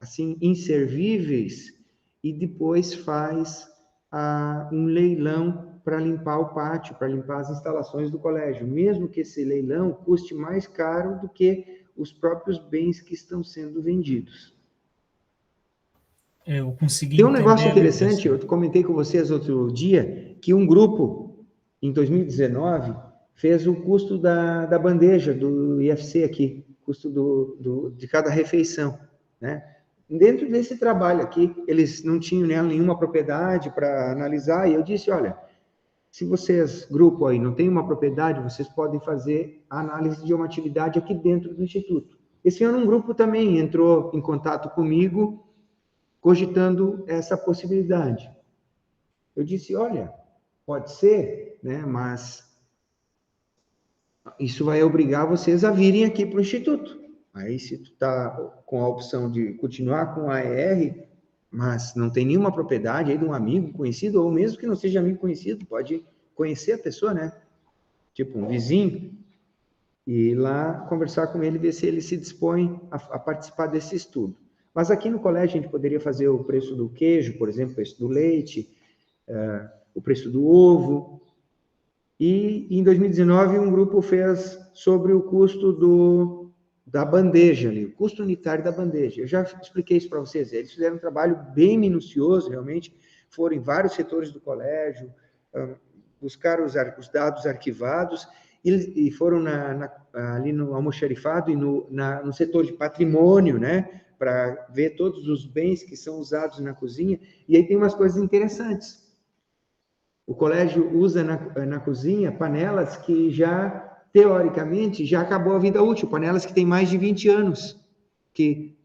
assim inservíveis e depois faz um leilão para limpar o pátio, para limpar as instalações do colégio, mesmo que esse leilão custe mais caro do que os próprios bens que estão sendo vendidos. Eu consegui Tem um entender negócio ali, interessante, professor. eu comentei com vocês outro dia, que um grupo, em 2019, fez o custo da bandeja do IFC aqui, custo de cada refeição, né? Dentro desse trabalho aqui, eles não tinham nenhuma propriedade para analisar, e eu disse, olha, se vocês, grupo aí, não tem uma propriedade, vocês podem fazer a análise de uma atividade aqui dentro do Instituto. Esse ano um grupo também entrou em contato comigo, cogitando essa possibilidade. Eu disse, olha, pode ser, né, mas isso vai obrigar vocês a virem aqui para o Instituto. Aí, se tu está com a opção de continuar com a AER, mas não tem nenhuma propriedade aí de um amigo conhecido, ou mesmo que não seja amigo conhecido, pode conhecer a pessoa, né? Tipo, um vizinho, e ir lá conversar com ele, ver se ele se dispõe a participar desse estudo. Mas aqui no colégio a gente poderia fazer o preço do queijo, por exemplo, o preço do leite, o preço do ovo. E em 2019 um grupo fez sobre o custo da bandeja ali, o custo unitário da bandeja. Eu já expliquei isso para vocês. Eles fizeram um trabalho bem minucioso, realmente, foram em vários setores do colégio, buscaram os dados arquivados e foram ali no almoxarifado e no setor de patrimônio, né, para ver todos os bens que são usados na cozinha. E aí tem umas coisas interessantes. O colégio usa na cozinha panelas que já, teoricamente, já acabou a vida útil, panelas que têm mais de 20 anos, que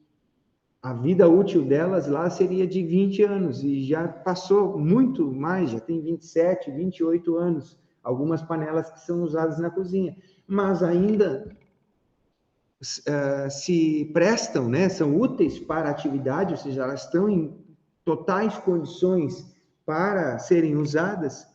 a vida útil delas lá seria de 20 anos, e já passou muito mais, já tem 27, 28 anos, algumas panelas que são usadas na cozinha, mas ainda se prestam, né, são úteis para a atividade, ou seja, elas estão em totais condições para serem usadas.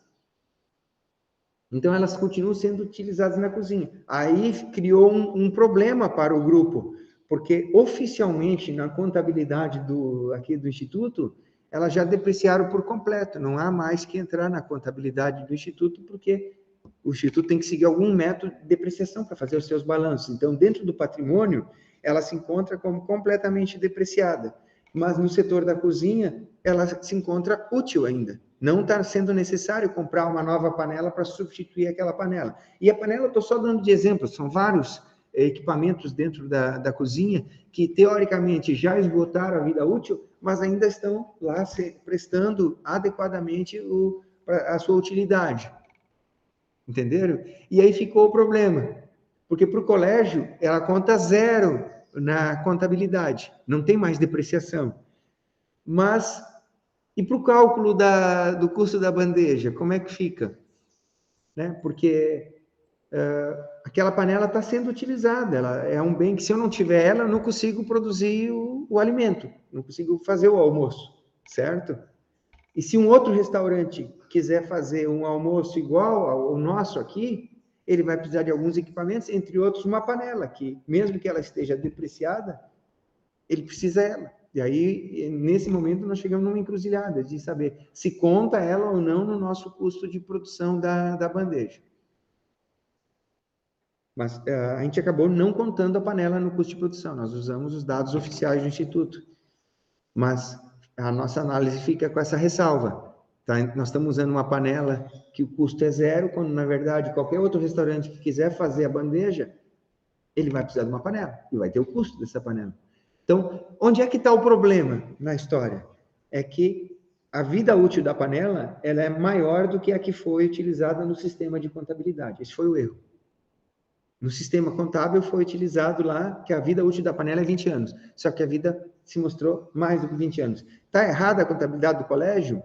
Então, elas continuam sendo utilizadas na cozinha. Aí criou um problema para o grupo, porque oficialmente, na contabilidade aqui do Instituto, elas já depreciaram por completo. Não há mais que entrar na contabilidade do Instituto, porque o Instituto tem que seguir algum método de depreciação para fazer os seus balanços. Então, dentro do patrimônio, ela se encontra como completamente depreciada. Mas no setor da cozinha, ela se encontra útil ainda. Não está sendo necessário comprar uma nova panela para substituir aquela panela. E a panela, eu estou só dando de exemplo, são vários equipamentos dentro da cozinha que, teoricamente, já esgotaram a vida útil, mas ainda estão lá prestando adequadamente a sua utilidade. Entenderam? E aí ficou o problema, porque para o colégio, ela conta zero na contabilidade, não tem mais depreciação. Mas, e para o cálculo do custo da bandeja, como é que fica? Né? Porque aquela panela está sendo utilizada, ela é um bem que, se eu não tiver ela, eu não consigo produzir o alimento, não consigo fazer o almoço, certo? E se um outro restaurante quiser fazer um almoço igual ao nosso aqui, ele vai precisar de alguns equipamentos, entre outros uma panela, que mesmo que ela esteja depreciada, ele precisa dela. E aí, nesse momento, nós chegamos numa encruzilhada de saber se conta ela ou não no nosso custo de produção da bandeja. Mas a gente acabou não contando a panela no custo de produção, nós usamos os dados oficiais do Instituto. Mas a nossa análise fica com essa ressalva. Tá? Nós estamos usando uma panela que o custo é zero, quando, na verdade, qualquer outro restaurante que quiser fazer a bandeja, ele vai precisar de uma panela, e vai ter o custo dessa panela. Então, onde é que está o problema na história? É que a vida útil da panela, ela é maior do que a que foi utilizada no sistema de contabilidade. Esse foi o erro. No sistema contábil foi utilizado lá que a vida útil da panela é 20 anos, só que a vida se mostrou mais do que 20 anos. Está errada a contabilidade do colégio?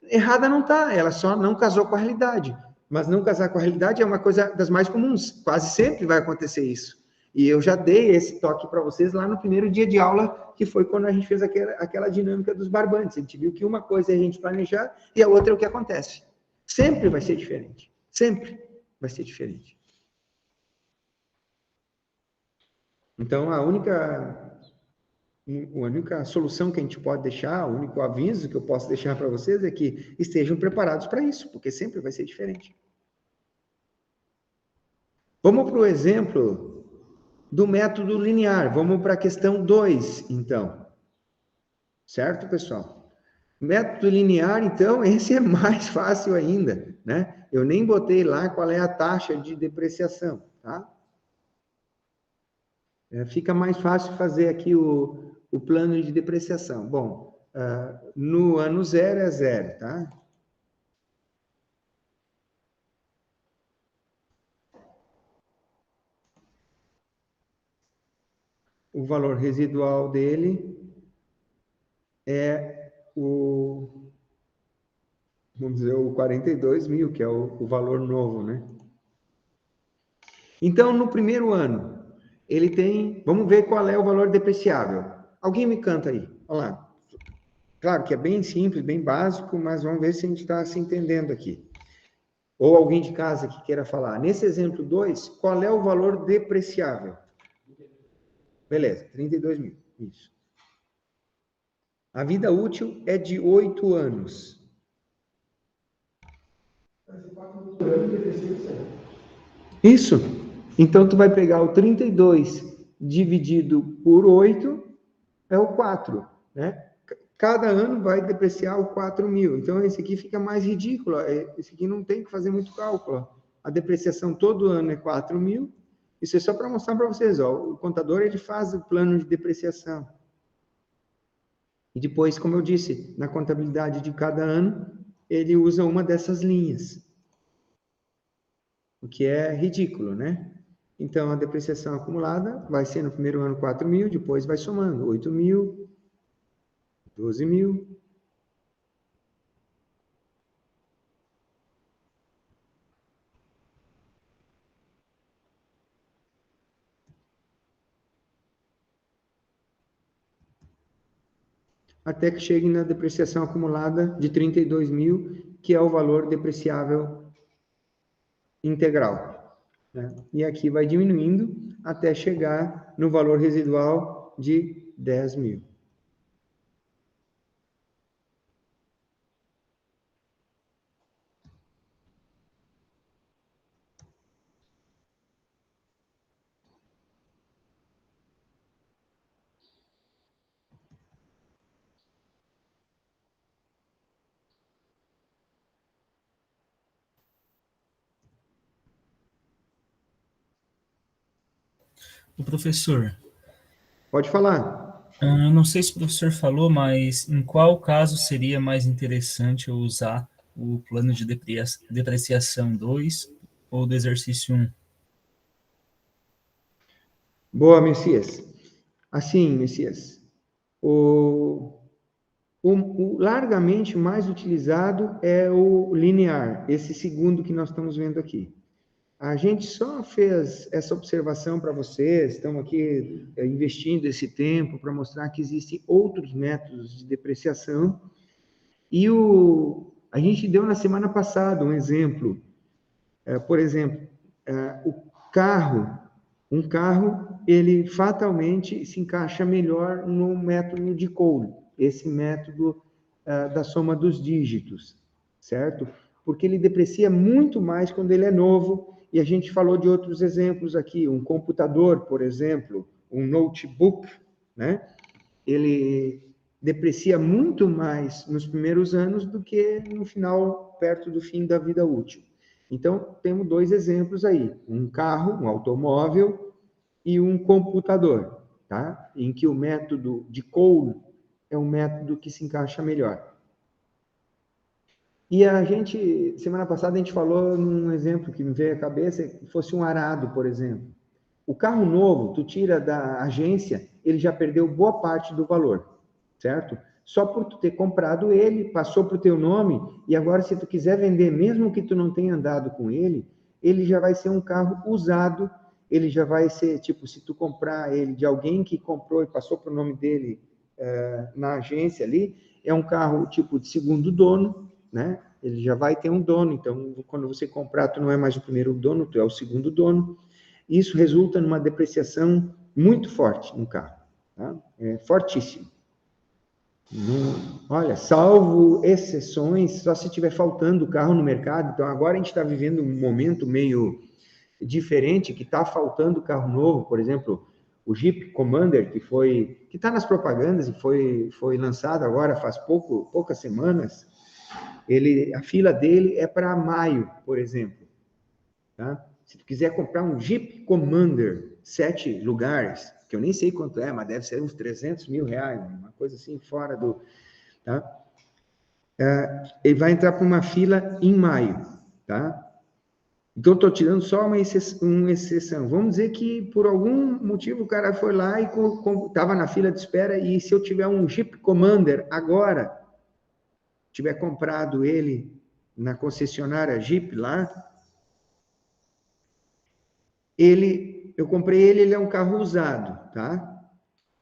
Errada não está, ela só não casou com a realidade. Mas não casar com a realidade é uma coisa das mais comuns, quase sempre vai acontecer isso. E eu já dei esse toque para vocês lá no primeiro dia de aula, que foi quando a gente fez aquela dinâmica dos barbantes. A gente viu que uma coisa é a gente planejar e a outra é o que acontece. Sempre vai ser diferente. Sempre vai ser diferente. Então, a única solução que a gente pode deixar, o único aviso que eu posso deixar para vocês é que estejam preparados para isso, porque sempre vai ser diferente. Vamos para o exemplo do método linear. Vamos para a questão 2, então. Certo, pessoal? Método linear, então, esse é mais fácil ainda, né? Eu nem botei lá qual é a taxa de depreciação, tá? Fica mais fácil fazer aqui o plano de depreciação. Bom, no ano 0 é 0, tá? O valor residual dele é vamos dizer, o 42 mil, que é o valor novo, né? Então, no primeiro ano, ele tem... Vamos ver qual é o valor depreciável. Alguém me canta aí. Olha lá. Claro que é bem simples, bem básico, mas vamos ver se a gente está se entendendo aqui. Ou alguém de casa que queira falar. Nesse exemplo 2, qual é o valor depreciável? Beleza, 32 mil. Isso. A vida útil é de 8 anos. Isso. Então, tu vai pegar o 32 dividido por 8, é o 4, né? Cada ano vai depreciar o 4 mil. Então, esse aqui fica mais ridículo. Esse aqui não tem que fazer muito cálculo. A depreciação todo ano é 4 mil. Isso é só para mostrar para vocês. Ó, o contador ele faz o plano de depreciação. E depois, como eu disse, na contabilidade de cada ano, ele usa uma dessas linhas. O que é ridículo, né? Então, a depreciação acumulada vai ser no primeiro ano 4 mil, depois vai somando 8 mil, 12 mil. Até que chegue na depreciação acumulada de 32 mil, que é o valor depreciável integral, né? E aqui vai diminuindo até chegar no valor residual de 10 mil. O professor, Pode falar. não sei se o professor falou, mas em qual caso seria mais interessante eu usar o plano de depreciação 2 ou do exercício 1? Boa, Messias. Assim, Messias, o largamente mais utilizado é o linear, esse segundo que nós estamos vendo aqui. A gente só fez essa observação para vocês, estamos aqui investindo esse tempo para mostrar que existem outros métodos de depreciação. E a gente deu na semana passada um exemplo. Por exemplo, um carro, ele fatalmente se encaixa melhor no método de Cole, esse método da soma dos dígitos, certo? Porque ele deprecia muito mais quando ele é novo. E a gente falou de outros exemplos aqui, um computador, por exemplo, um notebook, né? Ele deprecia muito mais nos primeiros anos do que no final, perto do fim da vida útil. Então, temos 2 exemplos aí, um carro, um automóvel e um computador, tá? Em que o método de Cole é um método que se encaixa melhor. E a gente, semana passada, a gente falou num exemplo que me veio à cabeça, que fosse um arado, por exemplo. O carro novo, tu tira da agência, ele já perdeu boa parte do valor, certo? Só por tu ter comprado ele, passou para o teu nome, e agora se tu quiser vender, mesmo que tu não tenha andado com ele, ele já vai ser um carro usado, ele já vai ser, tipo, se tu comprar ele de alguém que comprou e passou para o nome dele na agência ali, é um carro, tipo, de segundo dono, né? Ele já vai ter um dono, então, quando você comprar, tu não é mais o primeiro dono, tu é o segundo dono. Isso resulta numa depreciação muito forte no carro, tá? É fortíssimo. Olha, salvo exceções, só se estiver faltando carro no mercado. Então, agora a gente está vivendo um momento meio diferente, que está faltando carro novo, por exemplo, o Jeep Commander, que está nas propagandas e foi lançado agora faz poucas semanas, a fila dele é para maio, por exemplo. Tá? Se tu quiser comprar um Jeep Commander, 7 lugares, que eu nem sei quanto é, mas deve ser uns 300 mil reais, uma coisa assim, fora do... Tá? Ele vai entrar para uma fila em maio, tá? Então, estou tirando só uma exceção. Vamos dizer que, por algum motivo, o cara foi lá e estava na fila de espera, e se eu tiver um Jeep Commander agora, tiver comprado ele na concessionária Jeep lá, eu comprei ele é um carro usado, tá?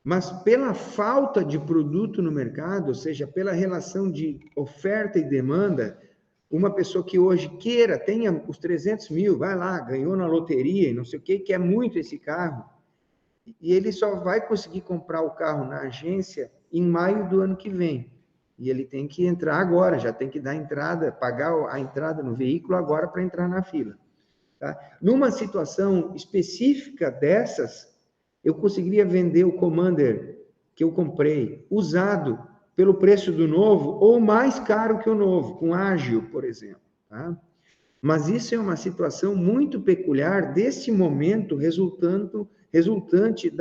Mas pela falta de produto no mercado, ou seja, pela relação de oferta e demanda, uma pessoa que hoje tenha os 300 mil, vai lá, ganhou na loteria e não sei o que, quer muito esse carro, e ele só vai conseguir comprar o carro na agência em maio do ano que vem. E ele tem que entrar agora, já tem que dar entrada, pagar a entrada no veículo agora para entrar na fila. Tá? Numa situação específica dessas, eu conseguiria vender o Commander que eu comprei, usado, pelo preço do novo, ou mais caro que o novo, com ágil, por exemplo. Tá? Mas isso é uma situação muito peculiar desse momento resultante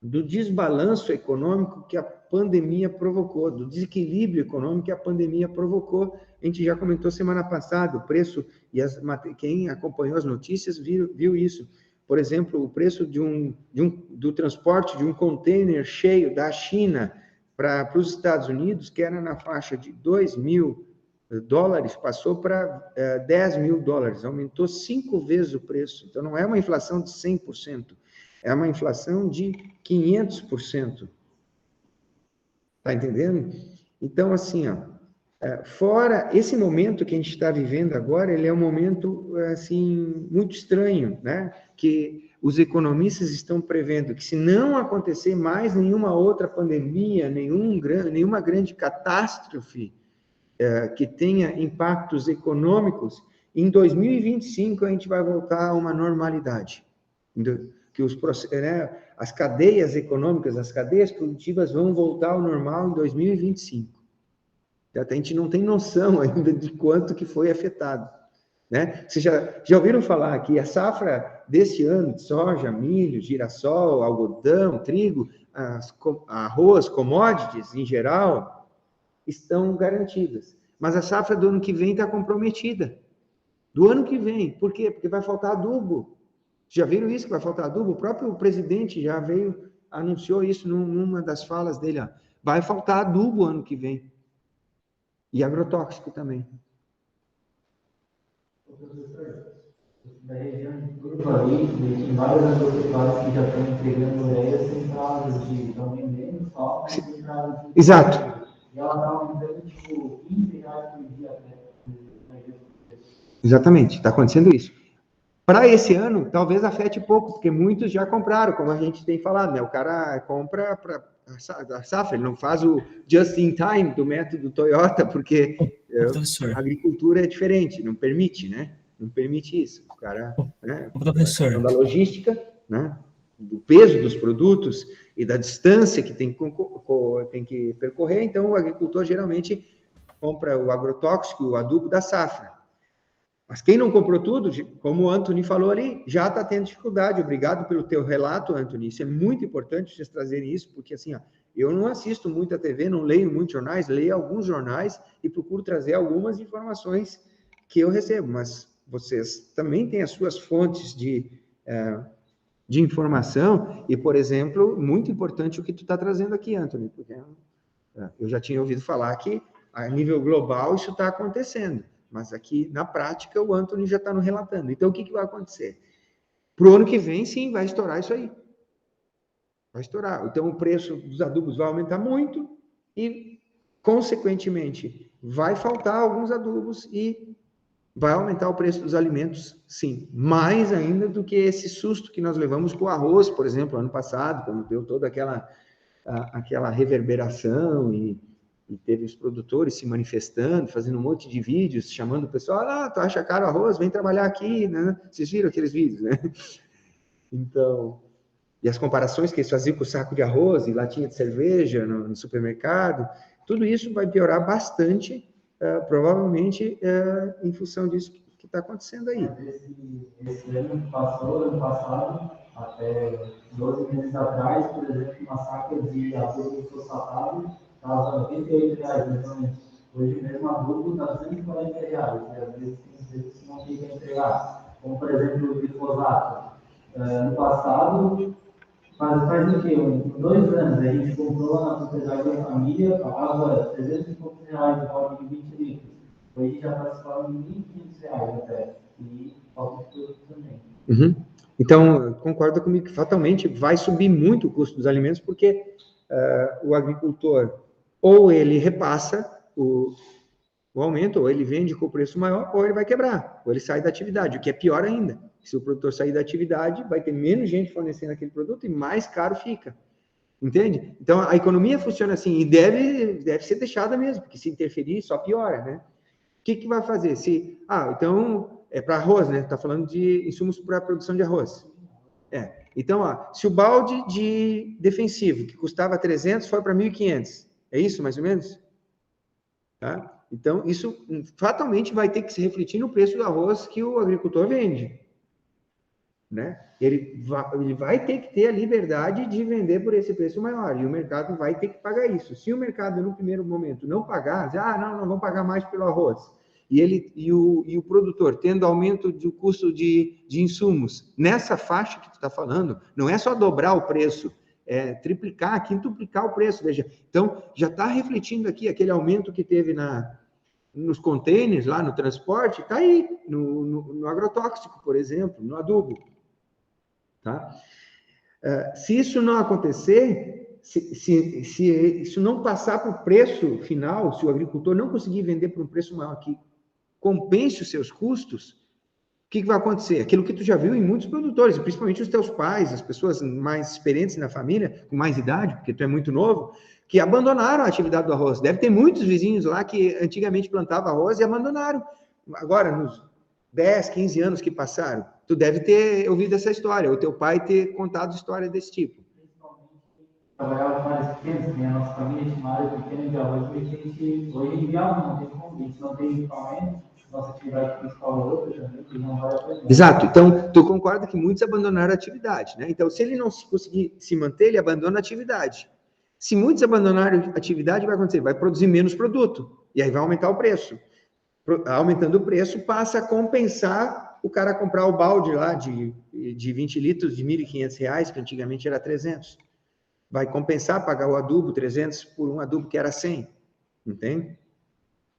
do desbalanço econômico que a pandemia provocou, do desequilíbrio econômico que a pandemia provocou. A gente já comentou semana passada, o preço, e quem acompanhou as notícias viu isso. Por exemplo, o preço do transporte de um container cheio da China para os Estados Unidos, que era na faixa de $2.000, passou para $10.000, aumentou 5 vezes o preço. Então, não é uma inflação de 100%, é uma inflação de 500%. Tá entendendo? Então, assim, fora esse momento que a gente está vivendo agora, ele é um momento, assim, muito estranho, né? Que os economistas estão prevendo que, se não acontecer mais nenhuma outra pandemia, nenhuma grande catástrofe que tenha impactos econômicos, em 2025 a gente vai voltar a uma normalidade. Que as cadeias econômicas, as cadeias produtivas vão voltar ao normal em 2025. A gente não tem noção ainda de quanto que foi afetado. Né? Vocês já ouviram falar que a safra desse ano de soja, milho, girassol, algodão, trigo, arroz, commodities em geral, estão garantidas. Mas a safra do ano que vem está comprometida. Do ano que vem. Por quê? Porque vai faltar adubo. Já viram isso, que vai faltar adubo? O próprio presidente já anunciou isso numa das falas dele. Vai faltar adubo ano que vem. E agrotóxico também. Da região de Turvalite, tem várias agropecuárias que já estão entregando ureia sem prazo de... Estão vendendo só, mas sem prazo de... Exato. E ela está aumentando, tipo, R$15 por dia até. Exatamente, está acontecendo isso. Para esse ano, talvez afete pouco, porque muitos já compraram, como a gente tem falado, né? O cara compra para a safra, ele não faz o just in time do método Toyota, porque a agricultura é diferente, não permite, né? Não permite isso. O cara, né? Professor. Da logística, né? Do peso dos produtos e da distância que tem que percorrer, então o agricultor geralmente compra o agrotóxico, o adubo da safra. Mas quem não comprou tudo, como o Anthony falou ali, já está tendo dificuldade. Obrigado pelo teu relato, Anthony. Isso é muito importante vocês trazerem isso, porque assim, eu não assisto muito a TV, não leio muitos jornais, leio alguns jornais e procuro trazer algumas informações que eu recebo, mas vocês também têm as suas fontes de informação e, por exemplo, muito importante o que tu está trazendo aqui, Anthony, porque eu já tinha ouvido falar que a nível global isso está acontecendo. mas aqui, na prática, o Anthony já está nos relatando. Então, o que vai acontecer? Para o ano que vem, sim, vai estourar isso aí. Vai estourar. Então, o preço dos adubos vai aumentar muito e, consequentemente, vai faltar alguns adubos e vai aumentar o preço dos alimentos, sim. Mais ainda do que esse susto que nós levamos com o arroz, por exemplo, ano passado, quando deu toda aquela reverberação e teve os produtores se manifestando, fazendo um monte de vídeos, chamando o pessoal, tu acha caro arroz? Vem trabalhar aqui, né? Vocês viram aqueles vídeos, né? Então, e as comparações que eles faziam com o saco de arroz e latinha de cerveja no supermercado, tudo isso vai piorar bastante, provavelmente, em função disso que está acontecendo aí. Esse ano que passou, ano passado, até 12 meses atrás, por exemplo, uma saca de adubo fosfatado estava R$ 98, mais ou menos. Hoje mesmo adubo está R$ 240, e às vezes tem vezes que não fica entregar. Como, por exemplo, o glifosato. No passado, faz o quê? 2 anos, a gente comprou lá na propriedade da família, pagava R$ 300 e poucos reais de balde de 20 litros. Hoje já está se falando de R$ 1.500 até. E falta de produto também. Uhum. Então, concorda comigo que fatalmente vai subir muito o custo dos alimentos, porque o agricultor, ou ele repassa o aumento, ou ele vende com o preço maior, ou ele vai quebrar, ou ele sai da atividade, o que é pior ainda. Se o produtor sair da atividade, vai ter menos gente fornecendo aquele produto e mais caro fica. Entende? Então, a economia funciona assim, e deve ser deixada mesmo, porque se interferir, só piora, né? O que vai fazer? Então, é para arroz, né? Está falando de insumos para a produção de arroz. Então, se o balde de defensivo, que custava 300, foi para 1.500, é isso, mais ou menos? Tá? Então, isso fatalmente vai ter que se refletir no preço do arroz que o agricultor vende. Né? Ele vai ter que ter a liberdade de vender por esse preço maior, e o mercado vai ter que pagar isso. Se o mercado, no primeiro momento, não pagar, não vamos pagar mais pelo arroz, e o produtor tendo aumento do custo de insumos, nessa faixa que tu está falando, não é só dobrar o preço, é triplicar, quintuplicar o preço, veja. Então, já está refletindo aqui aquele aumento que teve nos containers, lá no transporte, está aí, no agrotóxico, por exemplo, no adubo. Tá? Se isso não acontecer, se isso não passar para o preço final, se o agricultor não conseguir vender por um preço maior que compense os seus custos, o que vai acontecer? Aquilo que tu já viu em muitos produtores, principalmente os teus pais, as pessoas mais experientes na família, com mais idade, porque tu é muito novo, que abandonaram a atividade do arroz. Deve ter muitos vizinhos lá que antigamente plantavam arroz e abandonaram. Agora, nos 10, 15 anos que passaram, tu deve ter ouvido essa história, ou teu pai ter contado história desse tipo. Trabalhava com áreas pequenas, a nossa família tinha uma área pequena de arroz, e a gente, hoje em dia, não tem como, a gente não tem equipamento, nossa atividade principal é outra também, que não vale a pena. Exato, então, tu concorda que muitos abandonaram a atividade, né? Então, se ele não conseguir se manter, ele abandona a atividade. Se muitos abandonarem a atividade, vai acontecer? Vai produzir menos produto, e aí vai aumentar o preço. Aumentando o preço, passa a compensar o cara comprar o balde lá de 20 litros de R$ 1.500, que antigamente era 300. Vai compensar pagar o adubo 300 por um adubo que era 100, entende?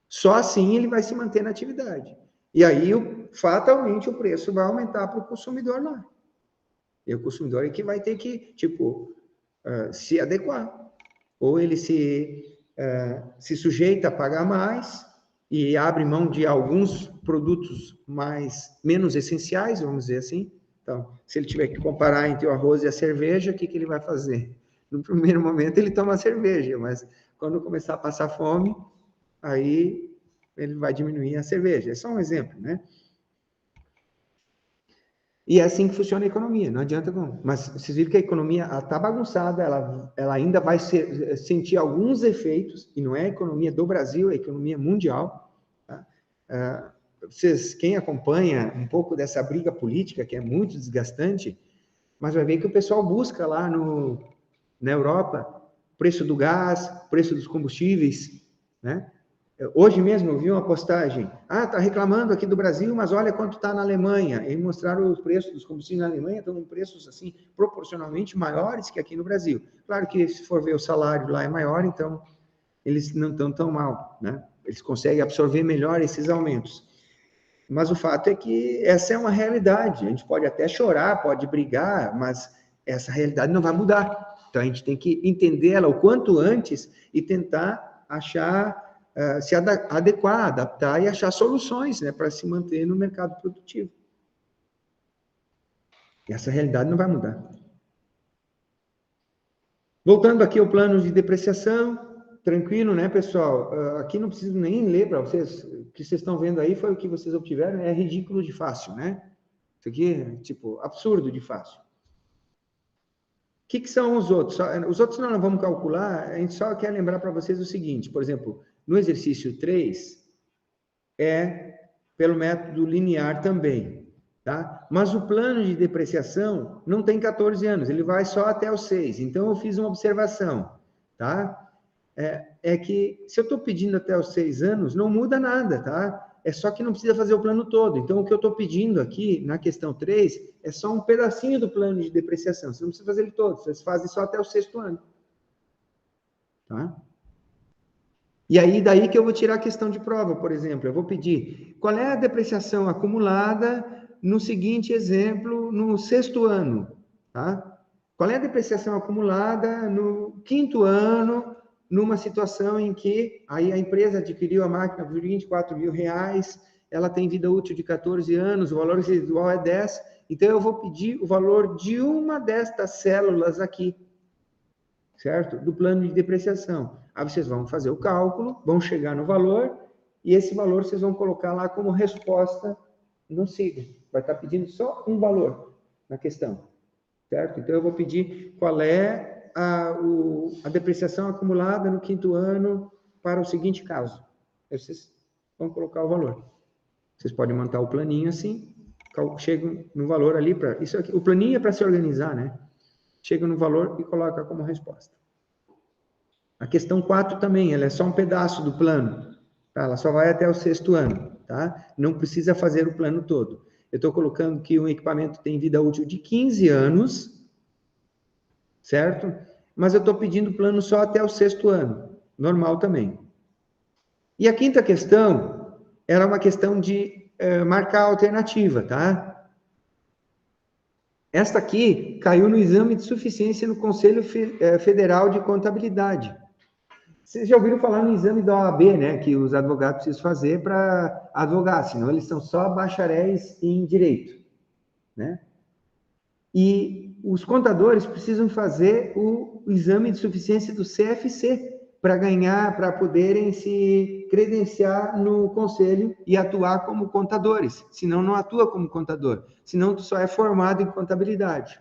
Só assim ele vai se manter na atividade. E aí, fatalmente, o preço vai aumentar para o consumidor lá. E o consumidor é que vai ter que, se adequar. Ou ele se sujeita a pagar mais e abre mão de alguns produtos menos essenciais, vamos dizer assim. Então, se ele tiver que comparar entre o arroz e a cerveja, o que ele vai fazer? No primeiro momento, ele toma cerveja, mas quando começar a passar fome, aí ele vai diminuir a cerveja. É só um exemplo, né? E é assim que funciona a economia, não adianta como. Mas vocês viram que a economia está bagunçada, ela ainda vai sentir alguns efeitos, e não é a economia do Brasil, é a economia mundial. Tá? Quem acompanha um pouco dessa briga política, que é muito desgastante, mas vai ver que o pessoal busca lá na Europa preço do gás, preço dos combustíveis, né? Hoje mesmo eu vi uma postagem, tá reclamando aqui do Brasil, mas olha quanto está na Alemanha, e mostraram os preços dos combustíveis na Alemanha, estão em preços, assim, proporcionalmente maiores que aqui no Brasil. Claro que, se for ver o salário lá é maior, então, eles não estão tão mal, né? Eles conseguem absorver melhor esses aumentos. Mas o fato é que essa é uma realidade. A gente pode até chorar, pode brigar, mas essa realidade não vai mudar. Então, a gente tem que entender ela o quanto antes e tentar achar, se adequar, adaptar e achar soluções, né, para se manter no mercado produtivo. E essa realidade não vai mudar. Voltando aqui ao plano de depreciação, tranquilo, né, pessoal? Aqui não preciso nem ler para vocês. O que vocês estão vendo aí foi o que vocês obtiveram, é ridículo de fácil, né? Isso aqui é, tipo, absurdo de fácil. O que são os outros? Os outros nós não vamos calcular, a gente só quer lembrar para vocês o seguinte, por exemplo, no exercício 3, é pelo método linear também, tá? Mas o plano de depreciação não tem 14 anos, ele vai só até os 6. Então, eu fiz uma observação, tá? É que se eu estou pedindo até os 6 anos, não muda nada, tá? É só que não precisa fazer o plano todo. Então, o que eu estou pedindo aqui, na questão 3, é só um pedacinho do plano de depreciação. Você não precisa fazer ele todo, vocês fazem só até o 6º ano. Tá? E aí, daí que eu vou tirar a questão de prova, por exemplo. Eu vou pedir, qual é a depreciação acumulada no seguinte exemplo, no 6º ano? Tá? Qual é a depreciação acumulada no 5º ano, numa situação em que aí a empresa adquiriu a máquina por R$24 mil, ela tem vida útil de 14 anos, o valor residual é 10, então eu vou pedir o valor de uma destas células aqui, certo? Do plano de depreciação. Aí vocês vão fazer o cálculo, vão chegar no valor, e esse valor vocês vão colocar lá como resposta no SIGA. Vai estar pedindo só um valor na questão, certo? Então eu vou pedir qual é a depreciação acumulada no 5º ano para o seguinte caso. Aí vocês vão colocar o valor. Vocês podem montar o planinho assim, chegam no valor ali para isso aqui. O planinho é para se organizar, né? Chega no valor e coloca como resposta. A questão 4 também, ela é só um pedaço do plano. Tá? Ela só vai até o 6º ano, tá? Não precisa fazer o plano todo. Eu estou colocando que um equipamento tem vida útil de 15 anos, certo? Mas eu estou pedindo plano só até o 6º ano, normal também. E a 5ª questão era uma questão de marcar a alternativa, tá? Esta aqui caiu no exame de suficiência no Conselho Federal de Contabilidade. Vocês já ouviram falar no exame da OAB, né? Que os advogados precisam fazer para advogar, senão eles são só bacharéis em direito, né? E os contadores precisam fazer o exame de suficiência do CFC para ganhar, para poderem se credenciar no conselho e atuar como contadores. Senão, não atua como contador. Senão, tu só é formado em contabilidade.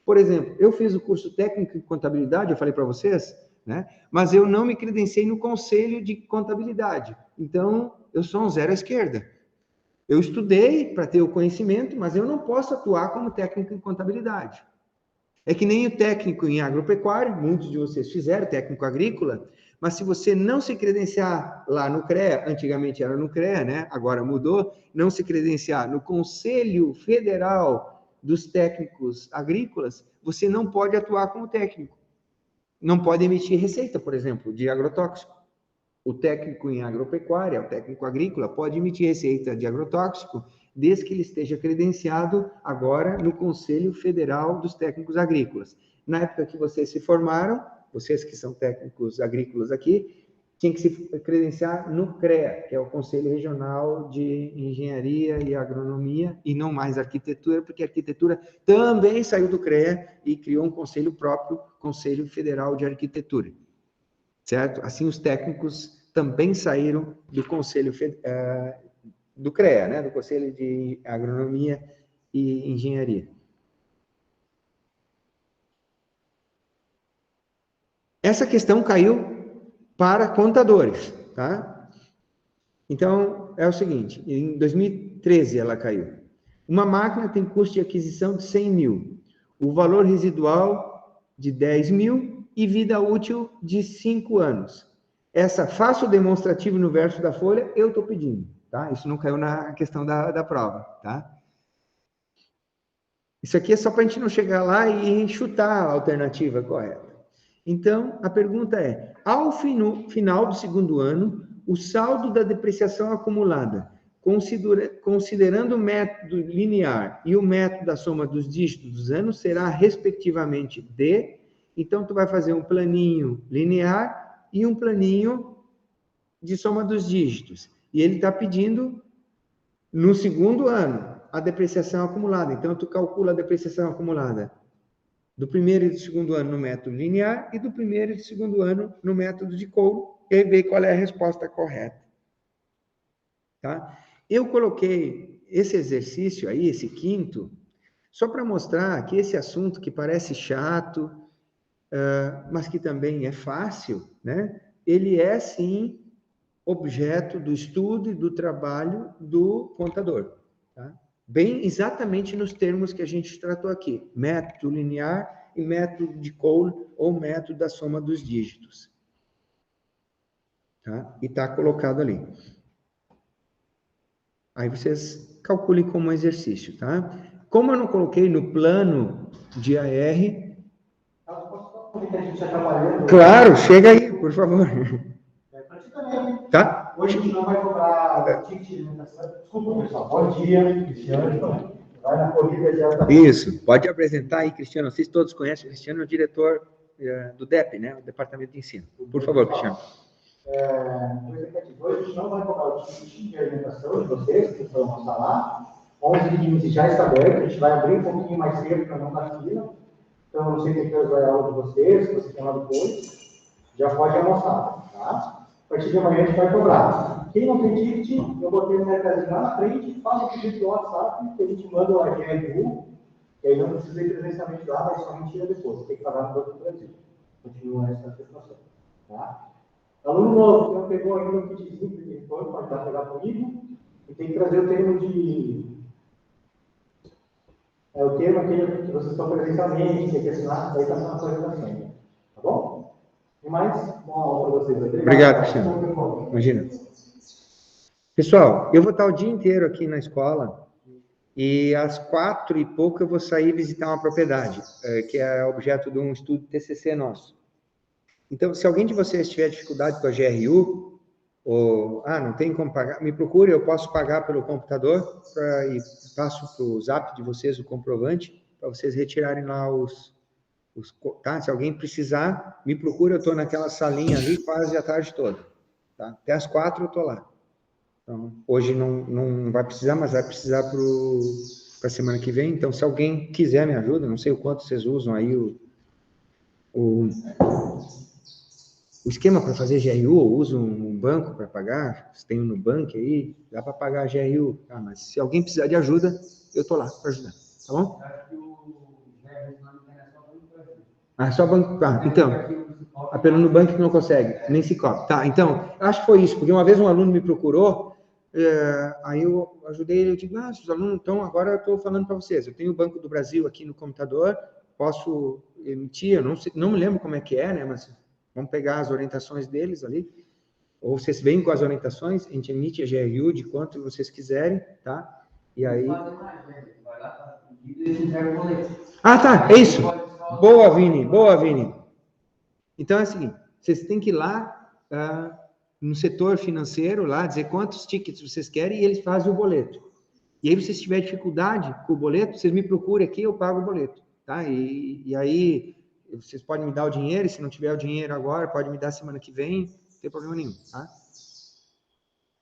Por exemplo, eu fiz o curso técnico em contabilidade, eu falei para vocês, né? Mas eu não me credenciei no conselho de contabilidade. Então, eu sou um zero à esquerda. Eu estudei para ter o conhecimento, mas eu não posso atuar como técnico em contabilidade. É que nem o técnico em agropecuária, muitos de vocês fizeram, técnico agrícola, mas se você não se credenciar lá no CREA, antigamente era no CREA, né? Agora mudou, não se credenciar no Conselho Federal dos Técnicos Agrícolas, você não pode atuar como técnico. Não pode emitir receita, por exemplo, de agrotóxico. O técnico em agropecuária, o técnico agrícola, pode emitir receita de agrotóxico, desde que ele esteja credenciado agora no Conselho Federal dos Técnicos Agrícolas. Na época que vocês se formaram, vocês que são técnicos agrícolas aqui, tinham que se credenciar no CREA, que é o Conselho Regional de Engenharia e Agronomia, e não mais arquitetura, porque a arquitetura também saiu do CREA e criou um conselho próprio, Conselho Federal de Arquitetura. Certo? Assim, os técnicos também saíram do Conselho do CREA, né? Do Conselho de Agronomia e Engenharia. Essa questão caiu para contadores, tá? Então, é o seguinte, em 2013 ela caiu. Uma máquina tem custo de aquisição de 100 mil, o valor residual de 10 mil e vida útil de 5 anos. Essa, faça o demonstrativo no verso da folha, eu estou pedindo, tá? Isso não caiu na questão da prova, tá? Isso aqui é só para a gente não chegar lá e chutar a alternativa correta. Então, a pergunta é, ao final do 2º ano, o saldo da depreciação acumulada, considerando o método linear e o método da soma dos dígitos dos anos, será respectivamente de... Então, tu vai fazer um planinho linear e um planinho de soma dos dígitos. E ele está pedindo, no segundo ano, a depreciação acumulada. Então, tu calcula a depreciação acumulada do primeiro e do segundo ano no método linear e do primeiro e do segundo ano no método de Cole, e aí vê qual é a resposta correta. Tá? Eu coloquei esse exercício aí, esse quinto, só para mostrar que esse assunto que parece chato, mas que também é fácil, né? Ele é, sim, objeto do estudo e do trabalho do contador. Tá? Bem exatamente nos termos que a gente tratou aqui, método linear e método de Cole, ou método da soma dos dígitos. Tá? E está colocado ali. Aí vocês calculem como exercício, tá? Como eu não coloquei no plano de AR... Claro, chega aí, por favor. Tá? Hoje a gente não vai cobrar ticket de alimentação. Desculpa, pessoal. Bom dia, Cristiano. Vai na corrida já. Isso, pode apresentar aí, Cristiano. Vocês todos conhecem o Cristiano, é o diretor do DEP, né? O Departamento de Ensino. Por favor, Cristiano. Hoje a gente não vai cobrar o ticket de alimentação de vocês, que vão almoçar lá. 11h15 já está aberto, a gente vai abrir um pouquinho mais cedo para não dar fila. Então, não sei que horas vai a aula de vocês, se você tem lá depois, já pode almoçar, tá? A partir de amanhã a gente vai cobrar. Quem não tem ticket, eu botei um mercadinho lá na frente, faz o pedido do WhatsApp, que a gente manda o GRU, e aí não precisa ir presencialmente lá, mas somente ir depois. Tem que pagar no Banco do Brasil. Continua essa situação, tá? Aluno novo, que não pegou ainda um kitzinho de telefone, pode pegar comigo, e tem que trazer o termo de... o termo aquele que vocês estão presencialmente, tem que assinar, daí está na apresentação. Tá bom? E mais, boa aula para vocês. Obrigado, Cristiano. Imagina. Pessoal, eu vou estar o dia inteiro aqui na escola e às 4h pouco eu vou sair visitar uma propriedade, que é objeto de um estudo TCC nosso. Então, se alguém de vocês tiver dificuldade com a GRU, ou, não tem como pagar, me procure, eu posso pagar pelo computador e passo para o Zap de vocês o comprovante, para vocês retirarem lá tá? Se alguém precisar, me procura, eu estou naquela salinha ali quase a tarde toda. Tá? Até às 4h eu estou lá. Então, hoje não vai precisar, mas vai precisar para a semana que vem. Então, se alguém quiser me ajuda, não sei o quanto vocês usam aí o esquema para fazer GRU, eu uso um banco para pagar, se tem um Nubank aí, dá para pagar a GRU, tá? Mas se alguém precisar de ajuda, eu estou lá para ajudar, tá bom? Acho que o GRU não é só Banco do Brasil. Só banco, tá, então, pelo Nubank que não consegue, nem se cobra. Tá, então, acho que foi isso, porque uma vez um aluno me procurou, aí eu ajudei ele, eu digo, os alunos, então, agora eu estou falando para vocês, eu tenho o Banco do Brasil aqui no computador, posso emitir, eu não me lembro como é que é, né, mas vamos pegar as orientações deles ali, ou vocês vêm com as orientações, a gente emite a GRU de quanto vocês quiserem, tá? E aí... tá, é isso. Boa, Vini. Então é o seguinte, vocês têm que ir lá no setor financeiro, lá, dizer quantos tickets vocês querem e eles fazem o boleto. E aí, se tiver dificuldade com o boleto, vocês me procurem aqui, eu pago o boleto, tá? E aí... Vocês podem me dar o dinheiro, e se não tiver o dinheiro agora, pode me dar semana que vem, não tem problema nenhum, tá?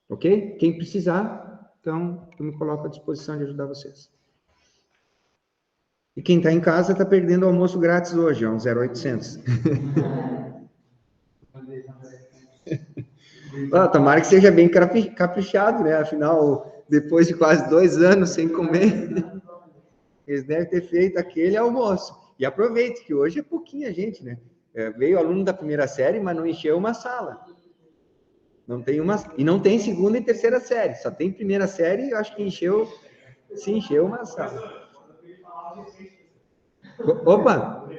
Ok? Quem precisar, então, eu me coloco à disposição de ajudar vocês. E quem está em casa está perdendo o almoço grátis hoje, ó, um 0,800. Tomara que seja bem caprichado, né? Afinal, depois de quase 2 anos sem comer, eles devem ter feito aquele almoço. E aproveite, que hoje é pouquinha gente, né? Veio aluno da primeira série, mas não encheu uma sala. E não tem segunda e terceira série, só tem primeira série e eu acho que encheu uma sala. Opa!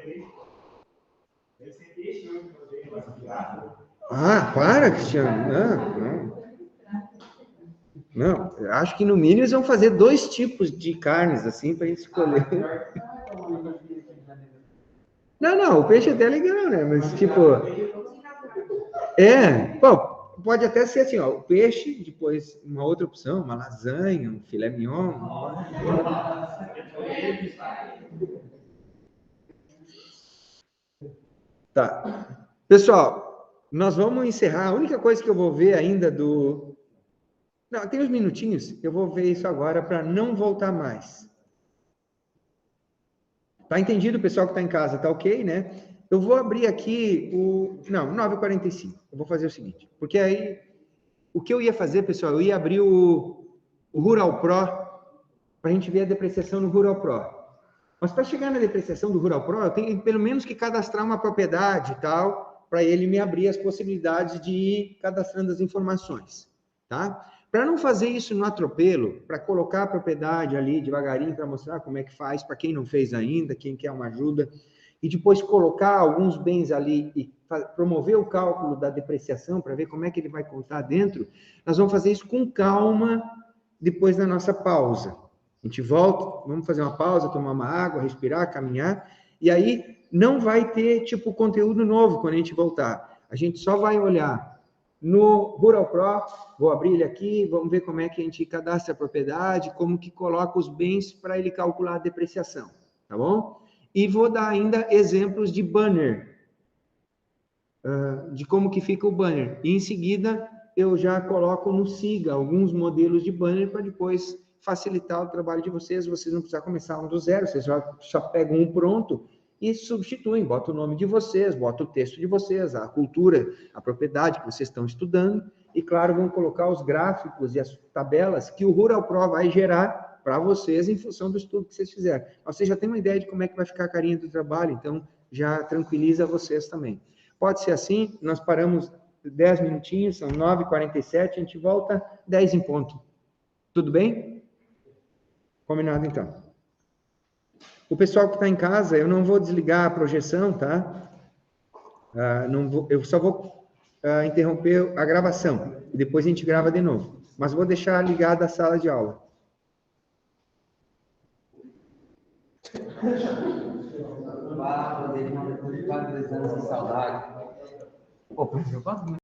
Para, Cristiano. Não, eu acho que no mínimo eles vão fazer 2 tipos de carnes, assim, para a gente escolher. Não, o peixe até é legal, né? Mas, tipo... pode até ser assim, ó, o peixe, depois uma outra opção, uma lasanha, um filé mignon. Tá. Pessoal, nós vamos encerrar. A única coisa que eu vou ver ainda do... Não, tem uns minutinhos, eu vou ver isso agora para não voltar mais. Tá entendido, pessoal que está em casa? Tá ok, né? Eu vou abrir aqui o... Não, 9h45. Eu vou fazer o seguinte, porque aí, o que eu ia fazer, pessoal, eu ia abrir o Rural Pro, para a gente ver a depreciação no Rural Pro. Mas para chegar na depreciação do Rural Pro, eu tenho pelo menos que cadastrar uma propriedade e tal, para ele me abrir as possibilidades de ir cadastrando as informações, tá? Para não fazer isso no atropelo, para colocar a propriedade ali devagarinho, para mostrar como é que faz, para quem não fez ainda, quem quer uma ajuda, e depois colocar alguns bens ali e promover o cálculo da depreciação, para ver como é que ele vai contar dentro, nós vamos fazer isso com calma depois da nossa pausa. A gente volta, vamos fazer uma pausa, tomar uma água, respirar, caminhar, e aí não vai ter, tipo, conteúdo novo quando a gente voltar. A gente só vai olhar no Rural Pro, vou abrir ele aqui, vamos ver como é que a gente cadastra a propriedade, como que coloca os bens para ele calcular a depreciação, tá bom? E vou dar ainda exemplos de banner, de como que fica o banner. E em seguida, eu já coloco no Siga alguns modelos de banner para depois facilitar o trabalho de vocês não precisar começar um do zero, vocês só pegam um pronto e substituem, bota o nome de vocês, bota o texto de vocês, a cultura, a propriedade que vocês estão estudando, e claro, vão colocar os gráficos e as tabelas que o Rural Pro vai gerar para vocês em função do estudo que vocês fizeram. Você já tem uma ideia de como é que vai ficar a carinha do trabalho, então já tranquiliza vocês também. Pode ser assim, nós paramos 10 minutinhos, são 9h47, a gente volta 10 em ponto. Tudo bem? Combinado, então. O pessoal que está em casa, eu não vou desligar a projeção, tá? Eu só vou interromper a gravação, e depois a gente grava de novo. Mas vou deixar ligada a sala de aula. Depois de 4 anos de saudade. Pô, eu gosto muito.